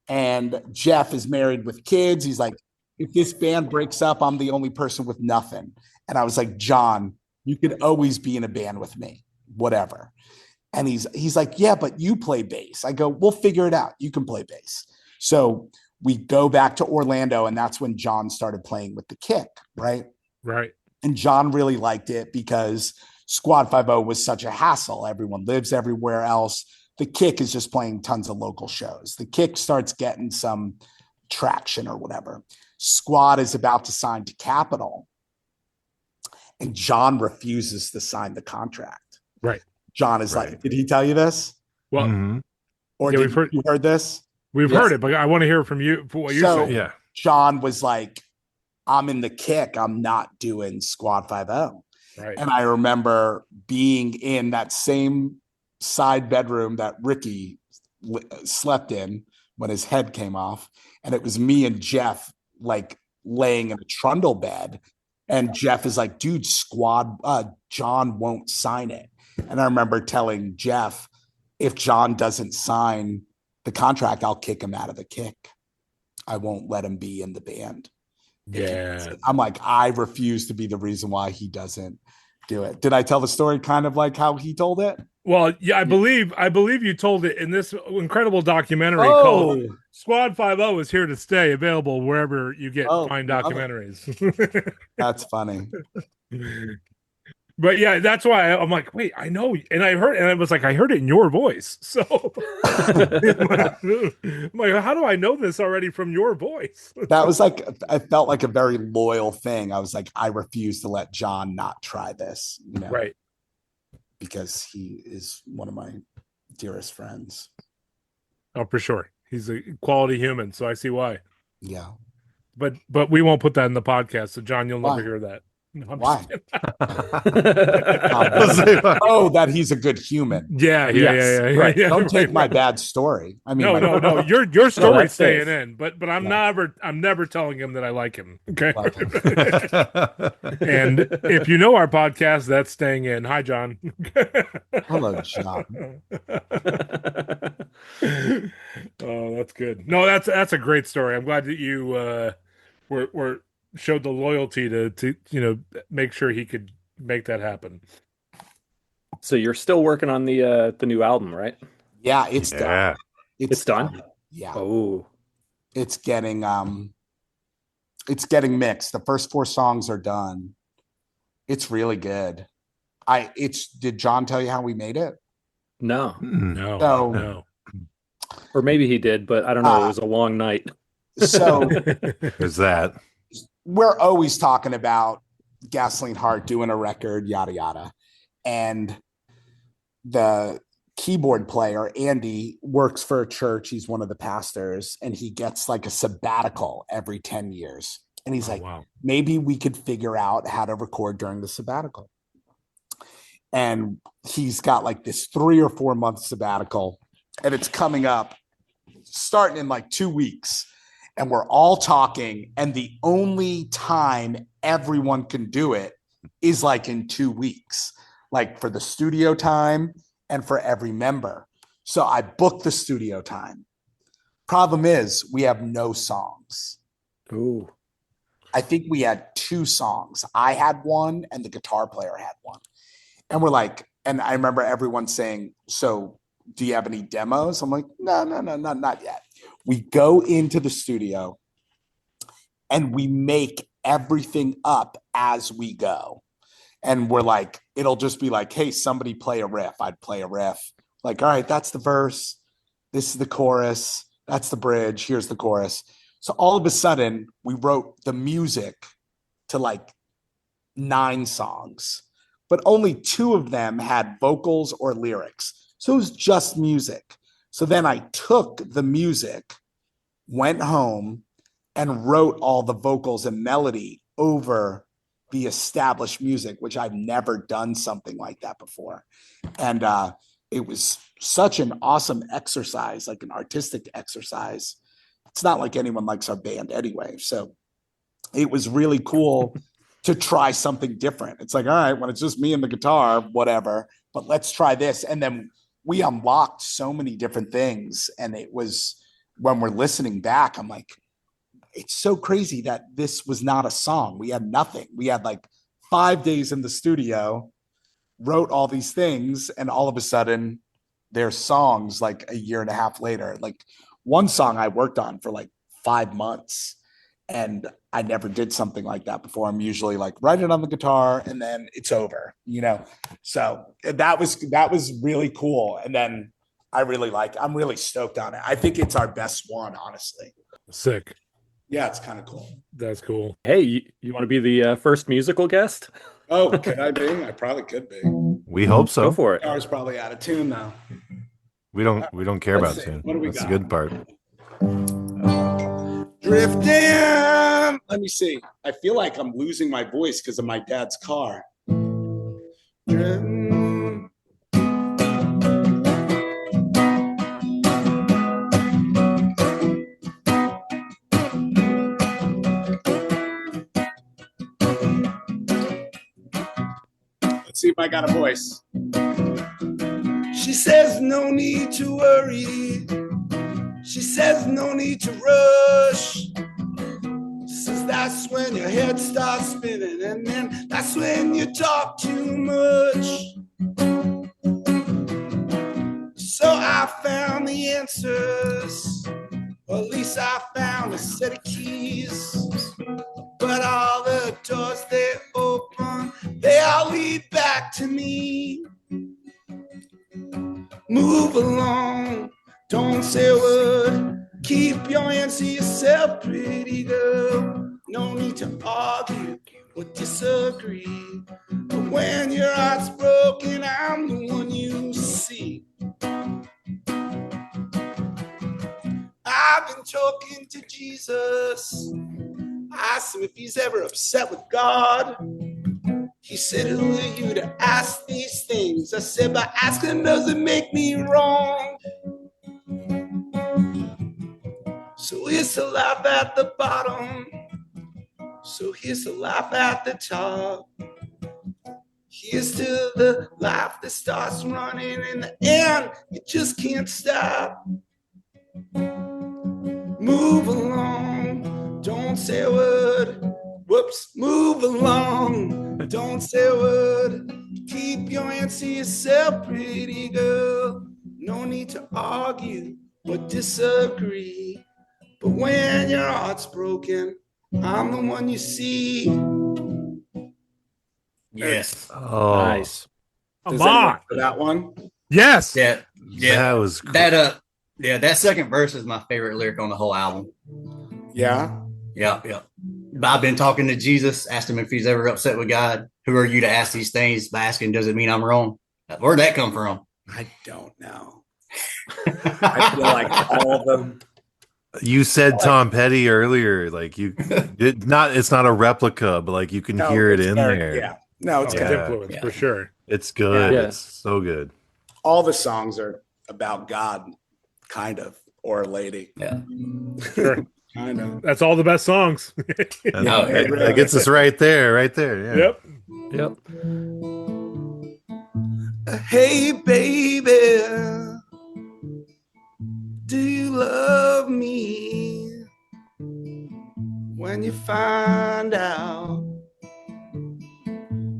S6: and Jeff is married with kids. He's like, if this band breaks up, I'm the only person with nothing. And I was like, John, you could always be in a band with me, whatever. And he's like, yeah, but you play bass. I go, we'll figure it out. You can play bass. So we go back to Orlando, and that's when John started playing with the Kick, right?
S3: Right.
S6: And John really liked it because Squad 50 was such a hassle. Everyone lives everywhere else. The Kick is just playing tons of local shows. The Kick starts getting some traction or whatever. Squad is about to sign to Capitol, and John refuses to sign the contract.
S3: Right.
S6: John is like, did he tell you this?
S3: Well,
S6: or you heard this?
S3: We've heard it, but I want to hear from you for what you're saying.
S4: Yeah.
S6: John was like, I'm in the Kick. I'm not doing Squad 50.
S3: Right.
S6: And I remember being in that same side bedroom that Ricky slept in when his head came off. And it was me and Jeff like laying in a trundle bed. And Jeff is like, dude, John won't sign it. And I remember telling Jeff, if John doesn't sign the contract, I'll kick him out of the Kick. I won't let him be in the band.
S3: Yeah.
S6: I'm like, I refuse to be the reason why he doesn't do it. Did I tell the story kind of like how he told it?
S3: Well, yeah, I believe you told it in this incredible documentary called Squad 50 is here to stay, available wherever you get fine documentaries.
S6: That's funny.
S3: But yeah, that's why I'm like, wait, I know. And I was like, I heard it in your voice. So I'm like, how do I know this already from your voice?
S6: That was like, I felt like a very loyal thing. I was like, I refuse to let John not try this,
S3: right?
S6: Because he is one of my dearest friends.
S3: Oh, for sure. He's a quality human. So I see why.
S6: Yeah.
S3: But we won't put that in the podcast. So John, you'll never hear that. No, I'm
S6: Why?
S3: Oh,
S6: that he's a good human.
S3: Yeah.
S6: Right.
S3: Yeah,
S6: Don't take my
S3: right.
S6: bad story. I mean,
S3: No. Your story's
S5: safe.
S3: staying in, but I'm
S6: Yeah.
S3: never telling him that I like him. Okay.
S6: Love him.
S3: And if you know our podcast, that's staying in. Hi, John.
S6: Hello, John.
S3: Oh, that's good. No, that's a great story. I'm glad that you were showed the loyalty to make sure he could make that happen.
S5: So you're still working on the new album, right?
S6: Yeah, it's done.
S5: It's done?
S6: Yeah.
S5: Oh.
S6: It's getting mixed. The first 4 songs are done. It's really good. Did John tell you how we made it?
S5: No.
S3: No.
S5: Or maybe he did, but I don't know. It was a long night.
S6: So
S4: Is that
S6: we're always talking about Gasoline Heart doing a record, yada yada. And the keyboard player, Andy, works for a church. He's one of the pastors, and he gets like a sabbatical every 10 years. And he's
S3: wow.
S6: Maybe we could figure out how to record during the sabbatical. And he's got like this 3 or 4 month sabbatical, and it's coming up starting in like 2 weeks. And we're all talking, and the only time everyone can do it is like in 2 weeks, like for the studio time and for every member. So I booked the studio time. Problem is, we have no songs.
S5: Ooh.
S6: I think we had 2 songs. I had one, and the guitar player had one. And we're like, and I remember everyone saying, so do you have any demos? I'm like, no, not yet. We go into the studio and we make everything up as we go. And we're like, it'll just be like, hey, somebody play a riff. I'd play a riff. Like, all right, that's the verse. This is the chorus. That's the bridge. Here's the chorus. So all of a sudden, we wrote the music to like 9 songs, but only 2 of them had vocals or lyrics. So it was just music. So then I took the music, went home, and wrote all the vocals and melody over the established music, which I've never done something like that before. And it was such an awesome exercise, like an artistic exercise. It's not like anyone likes our band anyway. So it was really cool to try something different. It's like, all right, when it's just me and the guitar, whatever, but let's try this. And then we unlocked so many different things. And it was, when we're listening back, I'm like, it's so crazy that this was not a song. We had nothing. We had like 5 days in the studio, wrote all these things, and all of a sudden there's songs like a year and a half later. Like one song I worked on for like 5 months, and I never did something like that before. I'm usually like write it on the guitar and then it's over, So that was really cool. And then I'm really stoked on it. I think it's our best one, honestly.
S3: Sick.
S6: Yeah, it's kind of cool.
S3: That's cool.
S5: Hey, you want to be the first musical guest?
S6: Oh, could I be? I probably could be.
S4: We hope so.
S5: Go for it.
S6: Guitar's probably out of tune now.
S4: We don't care about tune.
S6: What do we
S4: That's
S6: got?
S4: the good part.
S6: Drifting. Let me see. I feel like I'm losing my voice because of my dad's car. Drifting. Let's see if I got a voice. She says no need to worry. She says no need to rush. Says that's when your head starts spinning, and then that's when you talk too much. So I found the answers, or at least I found a set of keys. But all the doors they open, they all lead back to me. Move along, don't say a word. Keep your hands to yourself, pretty girl. No need to argue or disagree. But when your heart's broken, I'm the one you see. I've been talking to Jesus. I asked him if he's ever upset with God. He said, who are you to ask these things? I said, by asking doesn't make me wrong. So here's to laugh at the bottom. So here's to laugh at the top. Here's to the laugh that starts running in the end. You just can't stop. Move along. Don't say a word. Whoops. Move along. Don't say a word. Keep your hands to yourself, pretty girl. No need to argue or disagree. But when your heart's broken, I'm the one you see.
S2: Yes.
S4: Oh,
S5: Nice.
S3: Come on.
S6: For that one?
S3: Yes.
S2: Yeah.
S4: that was
S2: that second verse is my favorite lyric on the whole album.
S6: Yeah.
S2: Yeah. I've been talking to Jesus, asked him if he's ever upset with God. Who are you to ask these things? By asking, does it mean I'm wrong? Where'd that come from?
S6: I don't know. I feel like all of them.
S4: You said Tom Petty earlier, like it's not a replica, but like you can hear it in there.
S6: Yeah. No, it's
S3: It's
S6: good.
S3: influence for sure.
S4: It's good.
S5: Yeah.
S4: It's so good.
S6: All the songs are about God, kind of, or a lady.
S2: Yeah.
S3: Sure.
S6: Kind of.
S3: That's all the best songs.
S4: That gets us right there. Yeah.
S3: Yep.
S6: Hey, baby, do you love me? When you find out,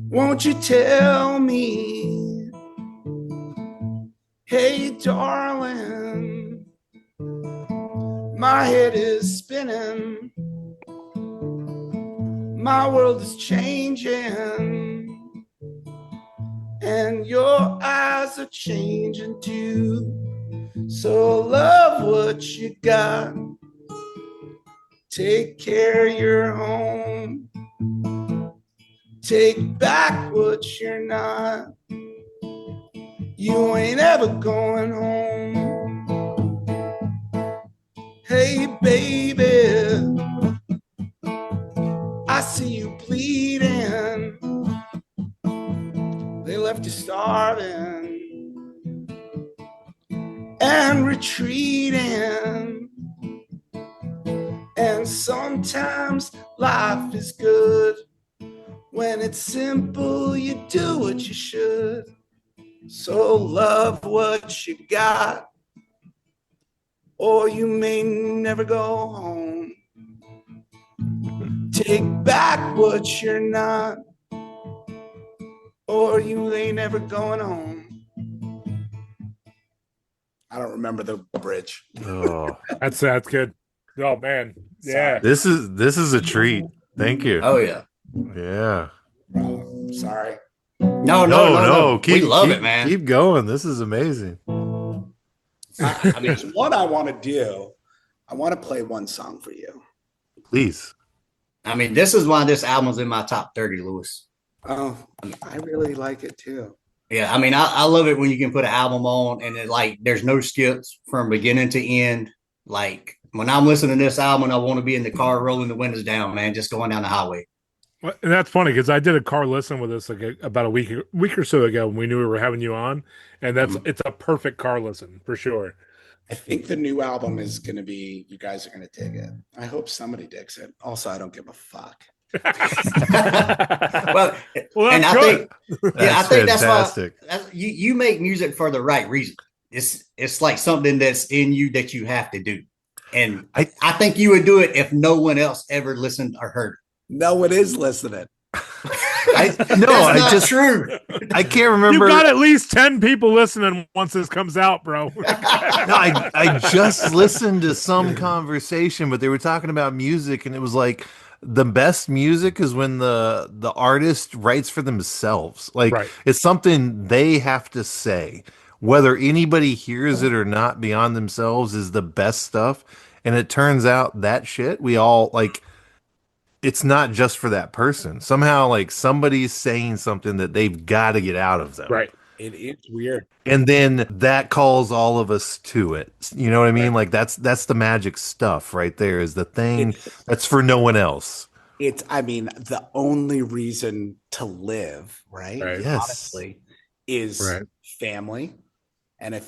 S6: won't you tell me? Hey, darling, my head is spinning, my world is changing, and your eyes are changing too. So love what you got, take care of your home, take back what you're not. You ain't ever going home. Hey, baby, I see you bleeding. They left you starving and retreating. And sometimes life is good. When it's simple, you do what you should. So love what you got, or you may never go home. Take back what you're not, or you ain't never going home. I don't remember the bridge.
S4: Oh,
S3: That's good. Oh man. Yeah.
S4: this is a treat. Thank you.
S2: Oh yeah.
S4: Yeah.
S6: Sorry.
S2: No.
S4: Keep,
S2: We love
S4: keep-
S2: it, man.
S4: Keep going. This is amazing.
S6: I mean, what I want to do, I want to play one song for you.
S4: Please.
S2: I mean, this is why this album's in my top 30, Lewis.
S6: Oh, I really like it too.
S2: Yeah, I mean, I love it when you can put an album on and there's no skips from beginning to end. Like when I'm listening to this album, I want to be in the car rolling the windows down, man, just going down the highway.
S3: Well, and that's funny because I did a car listen with us about a week or so ago when we knew we were having you on, and it's a perfect car listen for sure.
S6: I think the new album is going to be, you guys are going to dig it. I hope somebody digs it. Also, I don't give a fuck.
S2: well,
S3: Well, that's
S2: I
S3: good.
S2: think that's
S4: fantastic.
S2: why you make music for the right reason. It's like something that's in you that you have to do, and I think you would do it if no one else ever listened or heard.
S6: No one is listening.
S2: That's true.
S4: I can't remember.
S3: You got at least 10 people listening once this comes out, bro.
S4: No, I just listened to some conversation, but they were talking about music, and it was like the best music is when the artist writes for themselves. Like It's something they have to say. Whether anybody hears it or not beyond themselves is the best stuff. And it turns out that shit we all like. It's not just for that person. Somehow, like somebody's saying something that they've got to get out of them.
S3: Right.
S6: It is weird.
S4: And then that calls all of us to it. You know what I mean? Like that's the magic stuff right there is the thing that's for no one else.
S6: I mean, the only reason to live, right?
S4: Yes.
S6: Honestly, is family and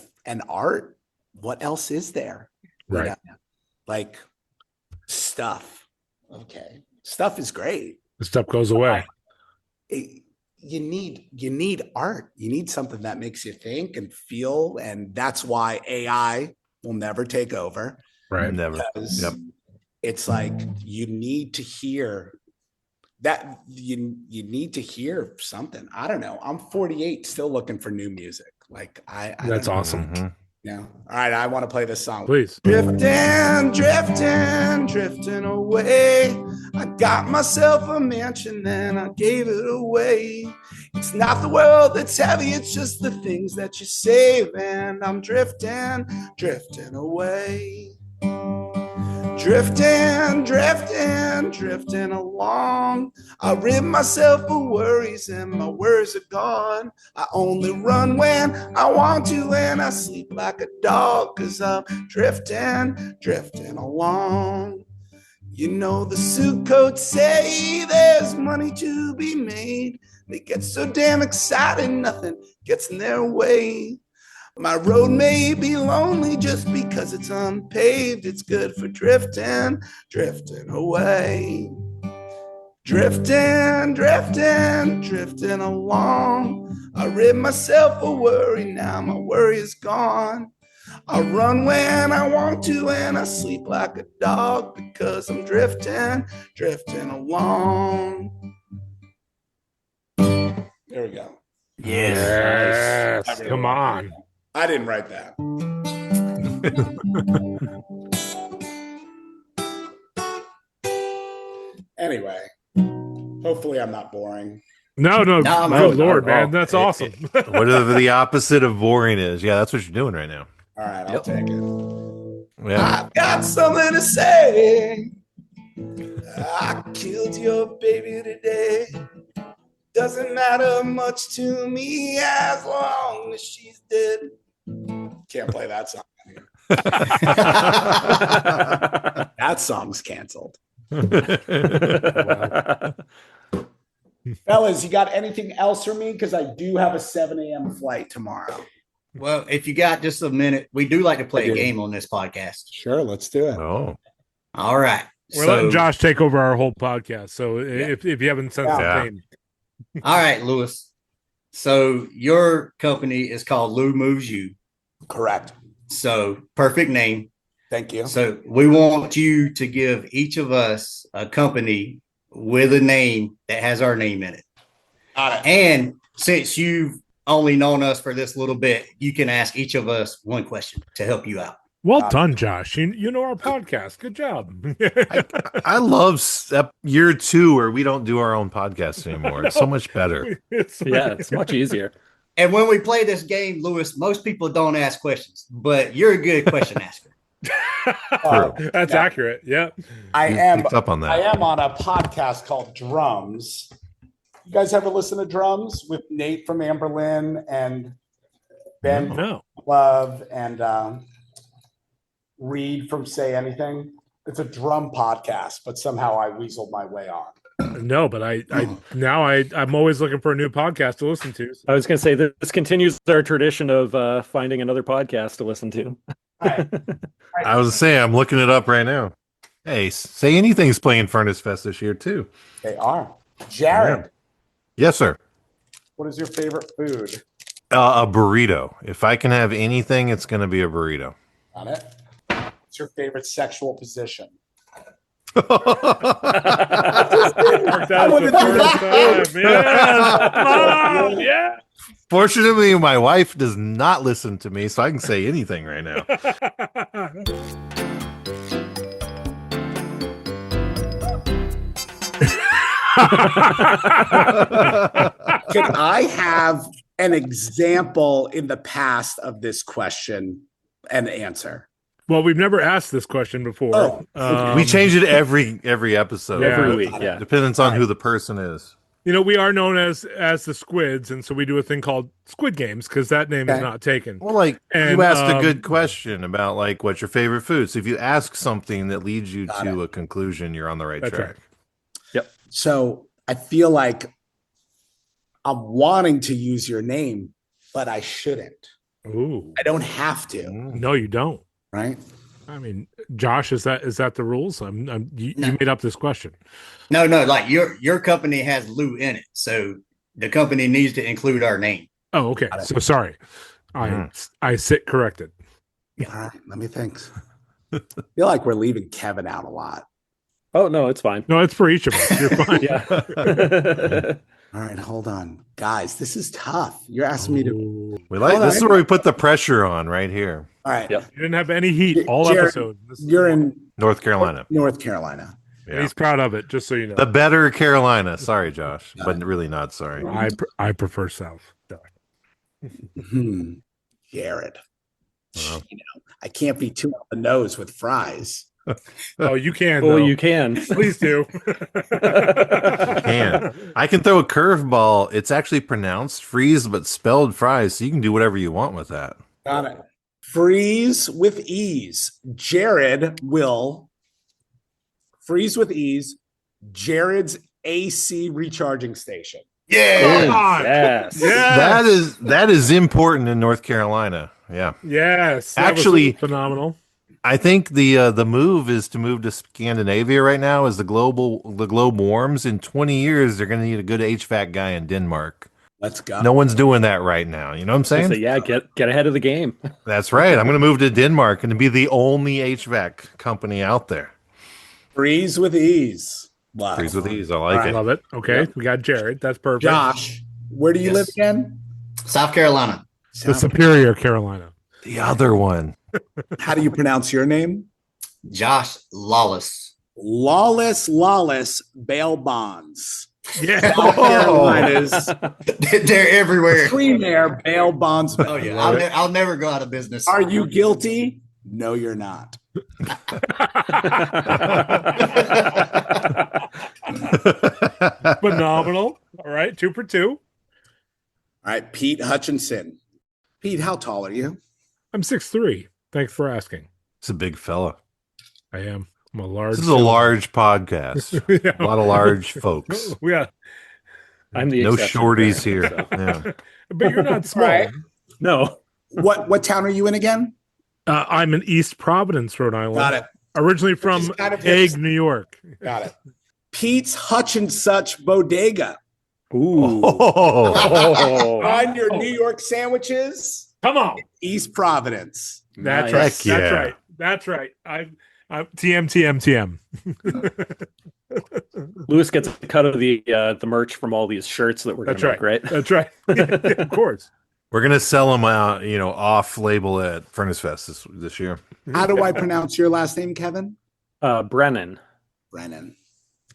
S6: art. What else is there?
S3: Right.
S6: You know? Like stuff. Okay. Stuff is great.
S3: The stuff goes away.
S6: You need art. You need something that makes you think and feel. And that's why AI will never take over.
S3: Right.
S4: Never.
S6: Because it's like you need to hear that you need to hear something. I don't know. I'm 48, still looking for new music. Like
S3: that's awesome.
S4: Mm-hmm.
S6: Yeah. All right. I want to play this song.
S3: Please.
S6: Drifting, drifting, drifting away. I got myself a mansion, then I gave it away. It's not the world that's heavy, it's just the things that you save. And I'm drifting, drifting away. Drifting, drifting, drifting along. I rid myself of worries and my worries are gone. I only run when I want to and I sleep like a dog, 'cause I'm drifting, drifting along. You know the suit coats say there's money to be made. They get so damn excited, nothing gets in their way. My road may be lonely just because it's unpaved. It's good for drifting, drifting away. Drifting, drifting, drifting along. I rid myself of worry, now my worry is gone. I run when I want to and I sleep like a dog, because I'm drifting, drifting along. There we go.
S3: Yes.
S6: Nice.
S3: Come on.
S6: I didn't write that. Anyway, hopefully I'm not boring.
S3: No,
S2: No,
S3: good Lord, man. That's awesome.
S4: Whatever the opposite of boring is. Yeah, that's what you're doing right now.
S6: All right, I'll take it.
S4: Yeah.
S6: I've got something to say. I killed your baby today. Doesn't matter much to me as long as she's dead. Can't play that song. That song's canceled. Fellas, you got anything else for me? Because I do have a 7 a.m. flight tomorrow.
S2: Well, if you got just a minute, we do like to play a game on this podcast.
S6: Sure, let's do it.
S4: Oh.
S2: All right.
S3: We're letting Josh take over our whole podcast. So if you haven't sensed the theme.
S2: All right, Lewis. So your company is called Lou Moves You.
S6: Correct.
S2: So perfect name.
S6: Thank you.
S2: So we want you to give each of us a company with a name that has our name in it.
S6: Got it.
S2: And since you've only known us for this little bit, you can ask each of us one question to help you out.
S3: Well done, Josh. You know our podcast. Good job.
S4: I love year 2 where we don't do our own podcast anymore. It's so much better.
S5: It's much easier.
S2: And when we play this game, Lewis, most people don't ask questions, but you're a good question asker.
S3: That's accurate. Yeah.
S6: I am
S4: picked up on that.
S6: I am on a podcast called Drums. You guys ever listen to Drums with Nate from Amberlin and Ben Love and Reed from Say Anything? It's a drum podcast, but somehow I weaseled my way on.
S3: No, but I'm always looking for a new podcast to listen to.
S5: I was going to say that this continues our tradition of finding another podcast to listen to.
S6: Right.
S4: I was saying, I'm looking it up right now. Hey, Say Anything's playing Furnace Fest this year too.
S6: They are. Jared.
S4: Yeah. Yes, sir.
S6: What is your favorite food?
S4: A burrito. If I can have anything, it's going to be a burrito.
S6: On it. What's your favorite sexual position?
S3: Worked out for the first time. Yeah.
S4: Fortunately, my wife does not listen to me, so I can say anything right now.
S6: Can I have an example in the past of this question and answer?
S3: Well, we've never asked this question before.
S4: We change it every episode.
S5: Every week, yeah.
S4: Depends on who the person is.
S3: You know, we are known as the Squids, and so we do a thing called Squid Games because that name is not taken.
S4: Well, you asked a good question about what's your favorite food. So if you ask something that leads you to a conclusion, you're on the right track.
S3: Right.
S5: Yep.
S6: So I feel like I'm wanting to use your name, but I shouldn't.
S3: Ooh.
S6: I don't have to.
S3: No, you don't.
S6: Right?
S3: I mean, Josh, is that the rules? You made up this question.
S2: No, like your company has Lou in it, so the company needs to include our name.
S3: Oh, okay. So sorry, I sit corrected.
S6: All right, let me think. I feel like we're leaving Kevin out a lot.
S5: Oh no, it's fine.
S3: No, it's for each of us. You're fine.
S5: Yeah.
S6: All right, hold on, guys. This is tough. You're asking me to.
S4: This is where we put the pressure on right here.
S6: All right.
S5: Yep.
S3: You didn't have any heat all
S6: Jared,
S3: episode.
S6: You're in
S4: North Carolina.
S6: North Carolina.
S3: Yeah. He's proud of it, just so you know.
S4: The better Carolina. Sorry, Josh, but really not sorry.
S3: I prefer South.
S6: Jared. I can't be too on the nose with fries.
S3: Oh, you can.
S5: Well,
S3: though.
S5: you can.
S3: Please do.
S4: I can throw a curveball. It's actually pronounced freeze, but spelled fries. So you can do whatever you want with that.
S6: Got it. Freeze with ease. Jared will freeze with ease. Jared's AC recharging station.
S2: Yeah.
S5: Yes.
S4: That is important in North Carolina. Yeah.
S3: Yes.
S4: Actually,
S3: phenomenal.
S4: I think the move is to move to Scandinavia right now as the globe warms. In 20 years, they're going to need a good HVAC guy in Denmark.
S6: Let's go.
S4: No one's doing that right now. You know what I'm saying?
S5: So, yeah, get ahead of the game.
S4: That's right. I'm going to move to Denmark and be the only HVAC company out there.
S6: Freeze with ease. Wow.
S4: Freeze with ease. I like it.
S3: Love it. Okay. Yep. We got Jared. That's perfect.
S6: Josh, where do you live again?
S2: South Carolina.
S3: The Superior Carolina.
S4: The other one.
S6: How do you pronounce your name?
S2: Josh Lawless.
S6: Lawless bail bonds.
S3: Yeah.
S6: South Carolina's
S2: They're everywhere.
S6: premier bail bonds.
S2: Oh yeah. I'll never go out of business.
S6: Are you guilty? No, you're not.
S3: Phenomenal. All right. 2 for 2.
S6: All right. Pete Hutchinson. Pete, how tall are you?
S3: I'm 6'3". Thanks for asking.
S4: It's a big fella.
S3: I am. I'm a large.
S4: This is a large podcast.
S3: Yeah.
S4: A lot of large folks.
S3: Yeah.
S5: I'm the
S4: no
S5: exception
S4: shorties
S5: there,
S4: here.
S5: so.
S4: Yeah.
S3: But you're not small.
S6: Right.
S5: No.
S6: What town are you in again?
S3: I'm in East Providence, Rhode Island.
S6: Got it.
S3: Originally from
S6: kind of
S3: Hague, New York.
S6: Got it. Pete's Hutch and Such Bodega.
S5: Ooh.
S4: Oh.
S6: Find your New York sandwiches.
S3: Come on.
S6: East Providence.
S3: That's
S5: Nice.
S3: right.
S4: Heck yeah.
S3: That's right. That's right. I'm TM.
S5: Lewis gets a cut of the merch from all these shirts that we're going to make, right?
S3: That's right. Of course.
S4: We're gonna sell them out, off label at Furnace Fest this year.
S6: How do I pronounce your last name, Kevin?
S5: Brennan.
S6: Brennan.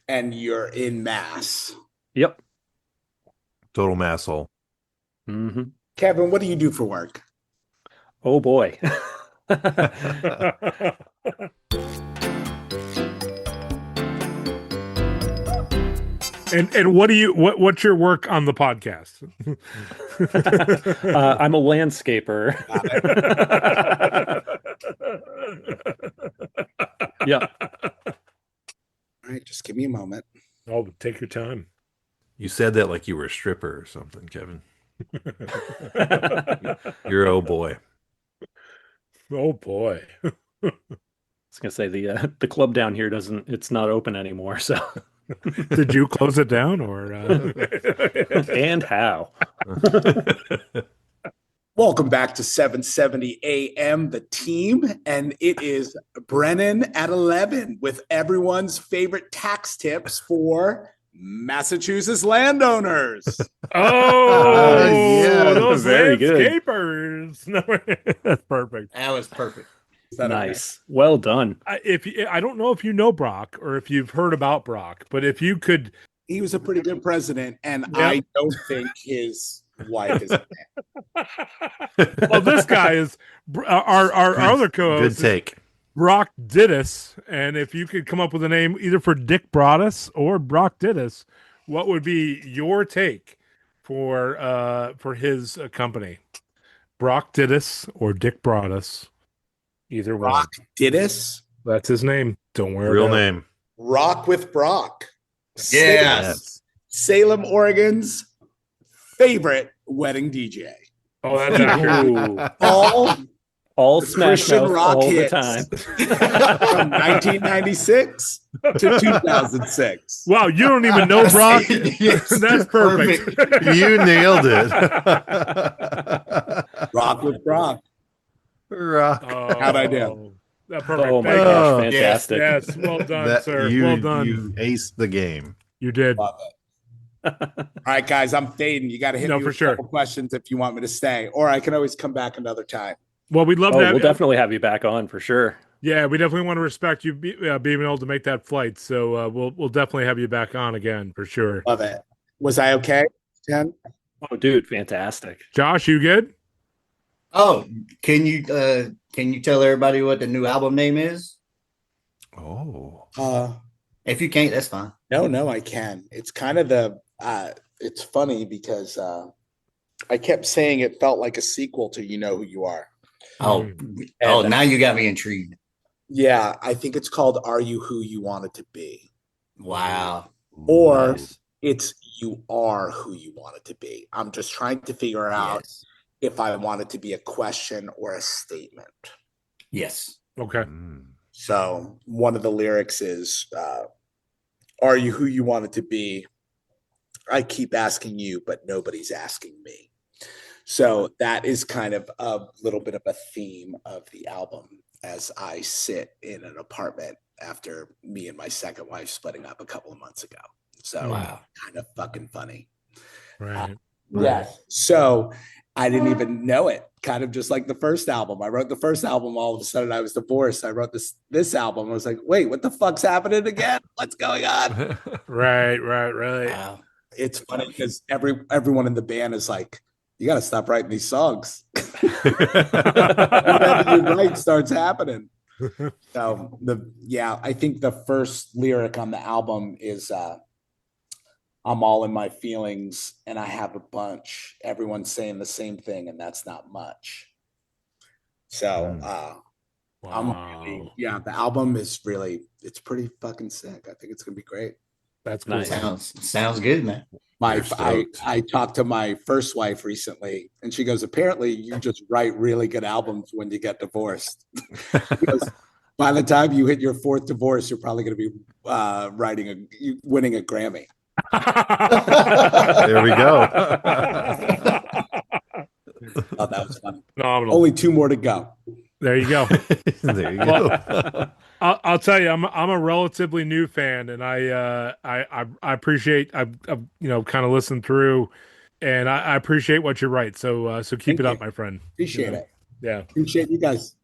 S6: And you're in Mass.
S5: Yep.
S4: Total masshole.
S5: Mm-hmm.
S6: Kevin, what do you do for work?
S5: Oh boy.
S3: And what's your work on the podcast?
S5: I'm a landscaper. Yeah.
S6: All right, just give me a moment.
S3: Oh, take your time.
S4: You said that like you were a stripper or something, Kevin. You're oh boy.
S3: Oh boy.
S5: I was gonna say the club down here it's not open anymore, so
S3: Did you close it down or
S5: and how?
S6: Welcome back to 770 AM, the team, and it is Brennan at 11 with everyone's favorite tax tips for Massachusetts landowners.
S3: yeah, those
S5: very good.
S3: landscapers. No, that's perfect.
S2: That was perfect.
S5: Nice. Well done.
S3: I don't know if you know Brock or if you've heard about Brock, but if you could,
S6: He was a pretty good president, and I don't think his wife is.
S3: Well, this guy is our other co-host.
S4: Good take.
S3: Brock Dittus, and if you could come up with a name either for Dick Broadus or Brock Dittus, what would be your take for his company? Brock Dittus or Dick Broadus? Either one.
S6: Brock Dittus?
S3: That's his name. Don't worry.
S4: Real
S3: about
S4: name.
S6: Rock with Brock.
S2: Yes.
S6: Salem, Oregon's favorite wedding DJ.
S3: Oh, that's accurate.
S5: All Smash
S6: Christian
S5: Mouth
S6: rock
S5: all the
S6: hits.
S5: time.
S6: From 1996 to 2006.
S3: Wow, you don't even know Brock? That's perfect.
S4: You nailed it.
S6: Rock with Brock.
S4: Rock.
S6: How'd I do?
S3: Perfect.
S5: Oh my
S3: Thank you.
S5: gosh, fantastic.
S3: Yes, well done, sir. Well done.
S4: You aced the game.
S3: You did.
S6: Love it. All right, guys, I'm fading. You got to hit me
S3: for
S6: with
S3: sure.
S6: a couple questions if you want me to stay, or I can always come back another time.
S3: Well, we'd love to have
S5: we'll definitely have you back on for sure.
S3: Yeah, we definitely want to respect you being able to make that flight. So we'll definitely have you back on again for sure.
S6: Love it. Was I okay, Jen?
S5: Oh, dude, fantastic.
S3: Josh, you good?
S2: Oh, can you tell everybody what the new album name is?
S4: Oh.
S2: If you can't, that's fine.
S6: No, I can. It's kind of it's funny because I kept saying it felt like a sequel to You Know Who You Are.
S2: Oh, now you got me intrigued.
S6: Yeah, I think it's called Are You Who You Wanted to Be?
S2: Wow.
S6: Or
S4: Nice.
S6: it's You Are Who You Wanted to Be. I'm just trying to figure out if I want it to be a question or a statement.
S2: Yes.
S3: Okay.
S6: So one of the lyrics is, are you who you wanted to be? I keep asking you, but nobody's asking me. So that is kind of a little bit of a theme of the album as I sit in an apartment after me and my second wife splitting up a couple of months ago. So kind of fucking funny.
S3: Right.
S6: Yes. So I didn't even know it. Kind of just like the first album. I wrote the first album. All of a sudden, I was divorced. I wrote this album. I was like, wait, what the fuck's happening again? What's going on?
S3: Right.
S2: Wow.
S6: It's funny because everyone in the band is like, you got to stop writing these songs. Whatever you write starts happening. So I think the first lyric on the album is I'm all in my feelings and I have a bunch. Everyone's saying the same thing and that's not much. So the album is it's pretty fucking sick. I think it's gonna be great.
S3: That's cool.
S5: Nice.
S2: Sounds good, man.
S6: I talked to my first wife recently and she goes, apparently you just write really good albums when you get divorced. Because by the time you hit your fourth divorce, you're probably going to be winning a Grammy.
S4: There we go.
S6: Oh, that was funny.
S3: Phenomenal.
S6: Only 2 more to go.
S3: There you go.
S4: There you go.
S3: I'll tell you, I'm a relatively new fan, and I appreciate I've kind of listened through, and I appreciate what you write. So keep it up, my friend.
S6: Appreciate it.
S3: Yeah,
S6: appreciate you guys.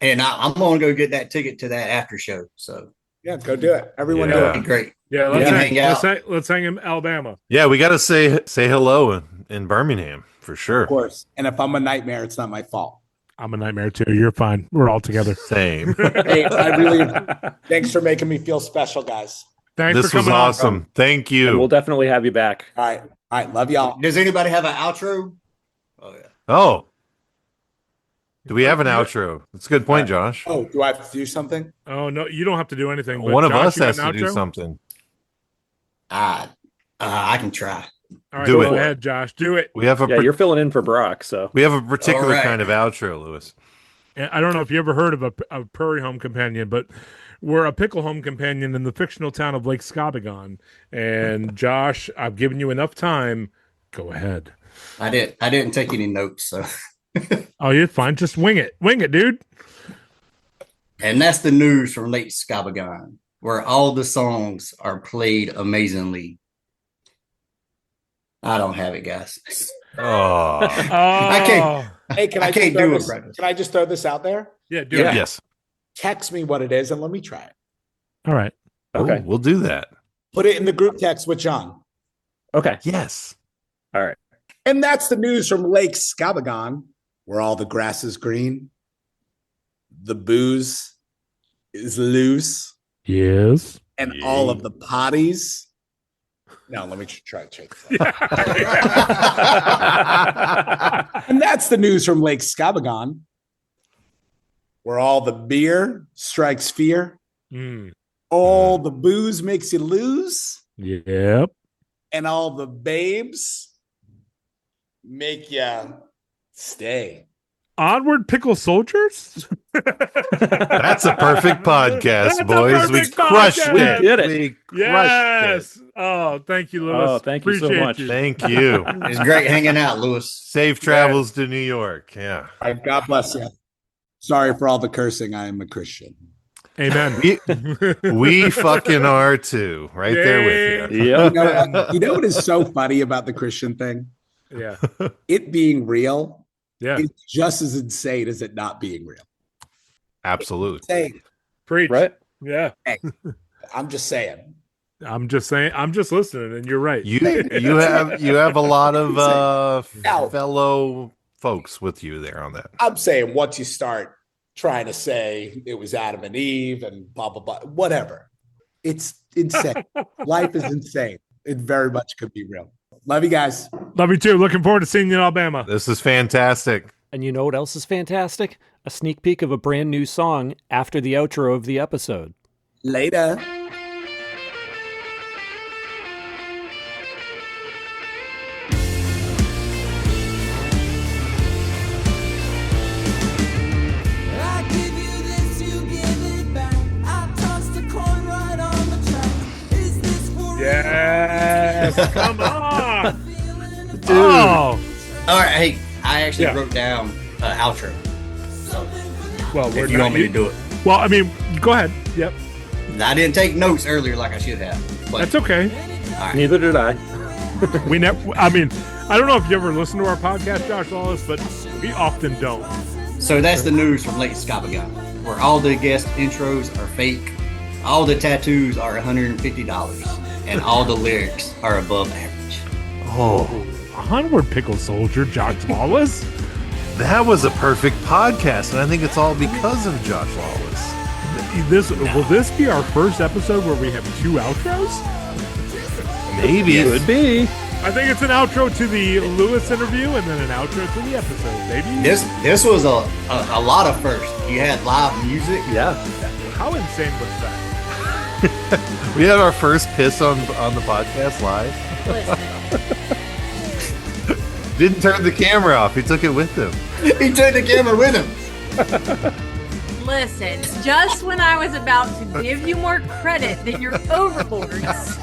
S2: And I'm gonna go get that ticket to that after show. So
S6: yeah, go do it. Everyone do
S2: that'd
S6: it.
S2: be great.
S3: Yeah, let's hang in Alabama.
S4: Yeah, we got to say hello in Birmingham for sure.
S6: Of course. And if I'm a nightmare, it's not my fault.
S3: I'm a nightmare too. You're fine. We're all together.
S4: Same.
S6: Hey, thanks for making me feel special, guys.
S3: Thanks
S4: This
S3: for coming
S4: was
S3: on.
S4: awesome. Thank you.
S5: And we'll definitely have you back.
S6: All right. Love y'all.
S2: Does anybody have an outro? Oh yeah.
S4: Oh. Do we have an outro? That's a good point, Josh.
S6: Oh, do I have to do something?
S3: Oh no, you don't have to do anything. But
S4: One of
S3: Josh,
S4: us
S3: you got
S4: has
S3: an
S4: to do
S3: outro?
S4: something.
S2: I can try.
S3: All right,
S4: Do
S3: go
S4: it.
S3: ahead, Josh. Do it.
S4: We have a
S5: You're filling in for Brock, so
S4: we have a particular
S2: All right.
S4: kind of outro, Lewis.
S3: And I don't know if you ever heard of a prairie home companion, but we're a pickle home companion in the fictional town of Lake Scabagon. And Josh, I've given you enough time. Go ahead.
S2: I didn't take any notes, so.
S3: Oh, you're fine. Just wing it, dude.
S2: And that's the news from Lake Scabagon, where all the songs are played amazingly. I don't have it, guys.
S4: Oh.
S2: I can't.
S6: Hey, can I
S2: can't
S6: just throw
S2: do it,
S6: this?
S2: Brandon.
S6: Can I just throw this out there?
S3: Yeah, do it.
S4: Yes.
S6: Text me what it is and let me try it.
S3: All right.
S5: okay.
S4: Oh, we'll do that.
S6: Put it in the group text with John.
S5: Okay.
S4: Yes.
S5: All right.
S6: And that's the news from Lake Scabagon, where all the grass is green, the booze is loose,
S3: Yes.
S6: and all of the potties. No, let me try to check this out. And that's the news from Lake Scabagon, where all the beer strikes fear,
S3: Mm.
S6: all the booze makes you lose,
S3: Yep.
S6: And all the babes make you stay.
S3: Onward, Pickle Soldiers.
S4: That's a perfect podcast,
S3: That's
S4: boys. We
S3: perfect
S4: crushed
S3: podcast.
S4: it.
S5: We did it.
S4: We
S3: Yes.
S4: crushed
S3: Oh, thank you, Lewis.
S5: Oh, thank you so
S3: Appreciate
S5: much.
S4: it. Thank you.
S2: It's great hanging out, Lewis.
S4: Safe travels to New York. Yeah.
S6: God bless you. Sorry for all the cursing. I am a Christian.
S3: Amen.
S4: We fucking are too. Right there with you.
S5: Yep.
S6: You know what is so funny about the Christian thing?
S3: Yeah.
S6: It being real
S3: Yeah.
S6: is just as insane as it not being real.
S4: Absolutely.
S6: Insane.
S3: Preach.
S5: Right?
S3: Yeah.
S6: Hey, I'm just saying.
S3: I'm just saying. I'm just listening, and you're right.
S4: You have a lot of
S6: Now-
S4: fellow folks with you there on that.
S6: I'm saying once you start trying to say it was Adam and Eve and blah, blah, blah, whatever. It's insane. Life is insane. It very much could be real. Love you guys.
S3: Love you too. Looking forward to seeing you in Alabama.
S4: This is fantastic.
S5: And you know what else is fantastic? A sneak peek of a brand new song after the outro of the episode.
S6: Later.
S8: I give you this, you give it back. I tossed a coin right on the track. Is this for
S3: Yes. Come on.
S5: Dude.
S3: Oh.
S2: All right, hey, I actually
S3: Yeah.
S2: wrote down an outro.
S3: Well, we're
S2: If you
S3: not
S2: want me to do it,
S3: Well, I mean, go ahead. Yep.
S2: I didn't take notes earlier like I should have. But
S3: That's okay.
S5: Neither did I.
S3: We never. I mean, I don't know if you ever listen to our podcast, Josh Wallace, but we often don't.
S2: So that's the news from Lake Scabagon, where all the guest intros are fake, all the tattoos are $150, and all the lyrics are above average.
S4: Oh,
S3: Onward, Pickle Soldier, Josh Wallace.
S4: that was a perfect podcast, and I think it's all because of Josh Wallace.
S3: Will this be our first episode where we have two outros?
S4: Maybe
S5: Could be.
S3: I think it's an outro to the Lewis interview and then an outro to the episode. Maybe.
S2: This was a lot of firsts. You had live music.
S5: Yeah.
S3: How insane was that?
S4: we had our first piss on the podcast live. Didn't turn the camera off. He took it with him.
S2: He took the camera with him.
S9: Listen, just when I was about to give you more credit than your overlords,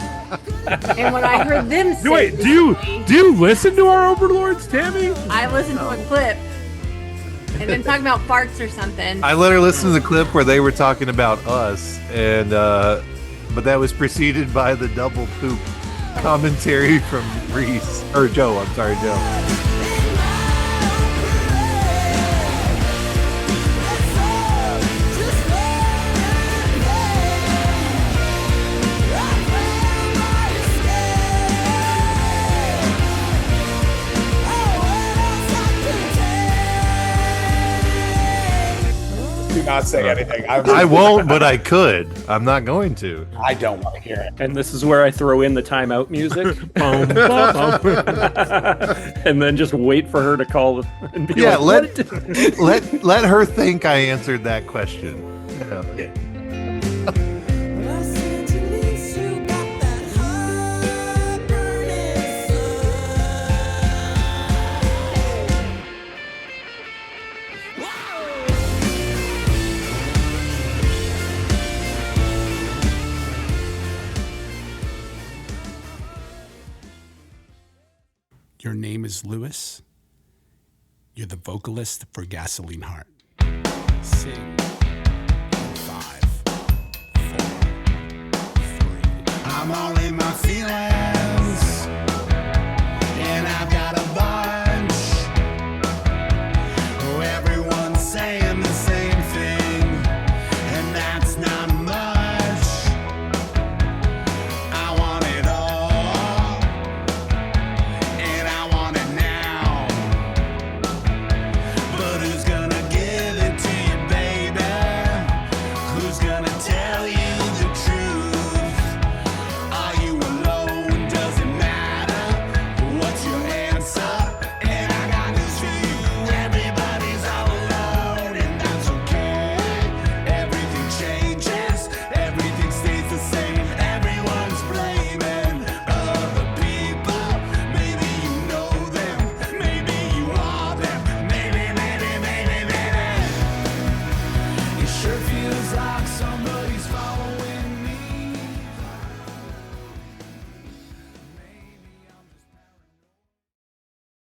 S9: and when I heard them say,
S3: Wait, do you listen to our overlords, Tammy?
S9: I listened to a clip and then talking about farts or something.
S4: I let her listen to the clip where they were talking about us, and but that was preceded by the double poop commentary from Reese or Joe. I'm sorry, Joe.
S6: Do not say anything.
S4: I won't, but I could. I'm not going to.
S6: I don't want to hear it.
S5: And this is where I throw in the timeout music.
S3: Boom, boom, boom.
S5: And then just wait for her to call and be
S4: Yeah,
S5: like,
S4: let her think I answered that question. Yeah.
S8: When I said to Lisa, you got that hot burning
S10: Your name is Lewis. You're the vocalist for Gasoline Heart. Sing in 5, 4, 3.
S8: I'm all in my feelings.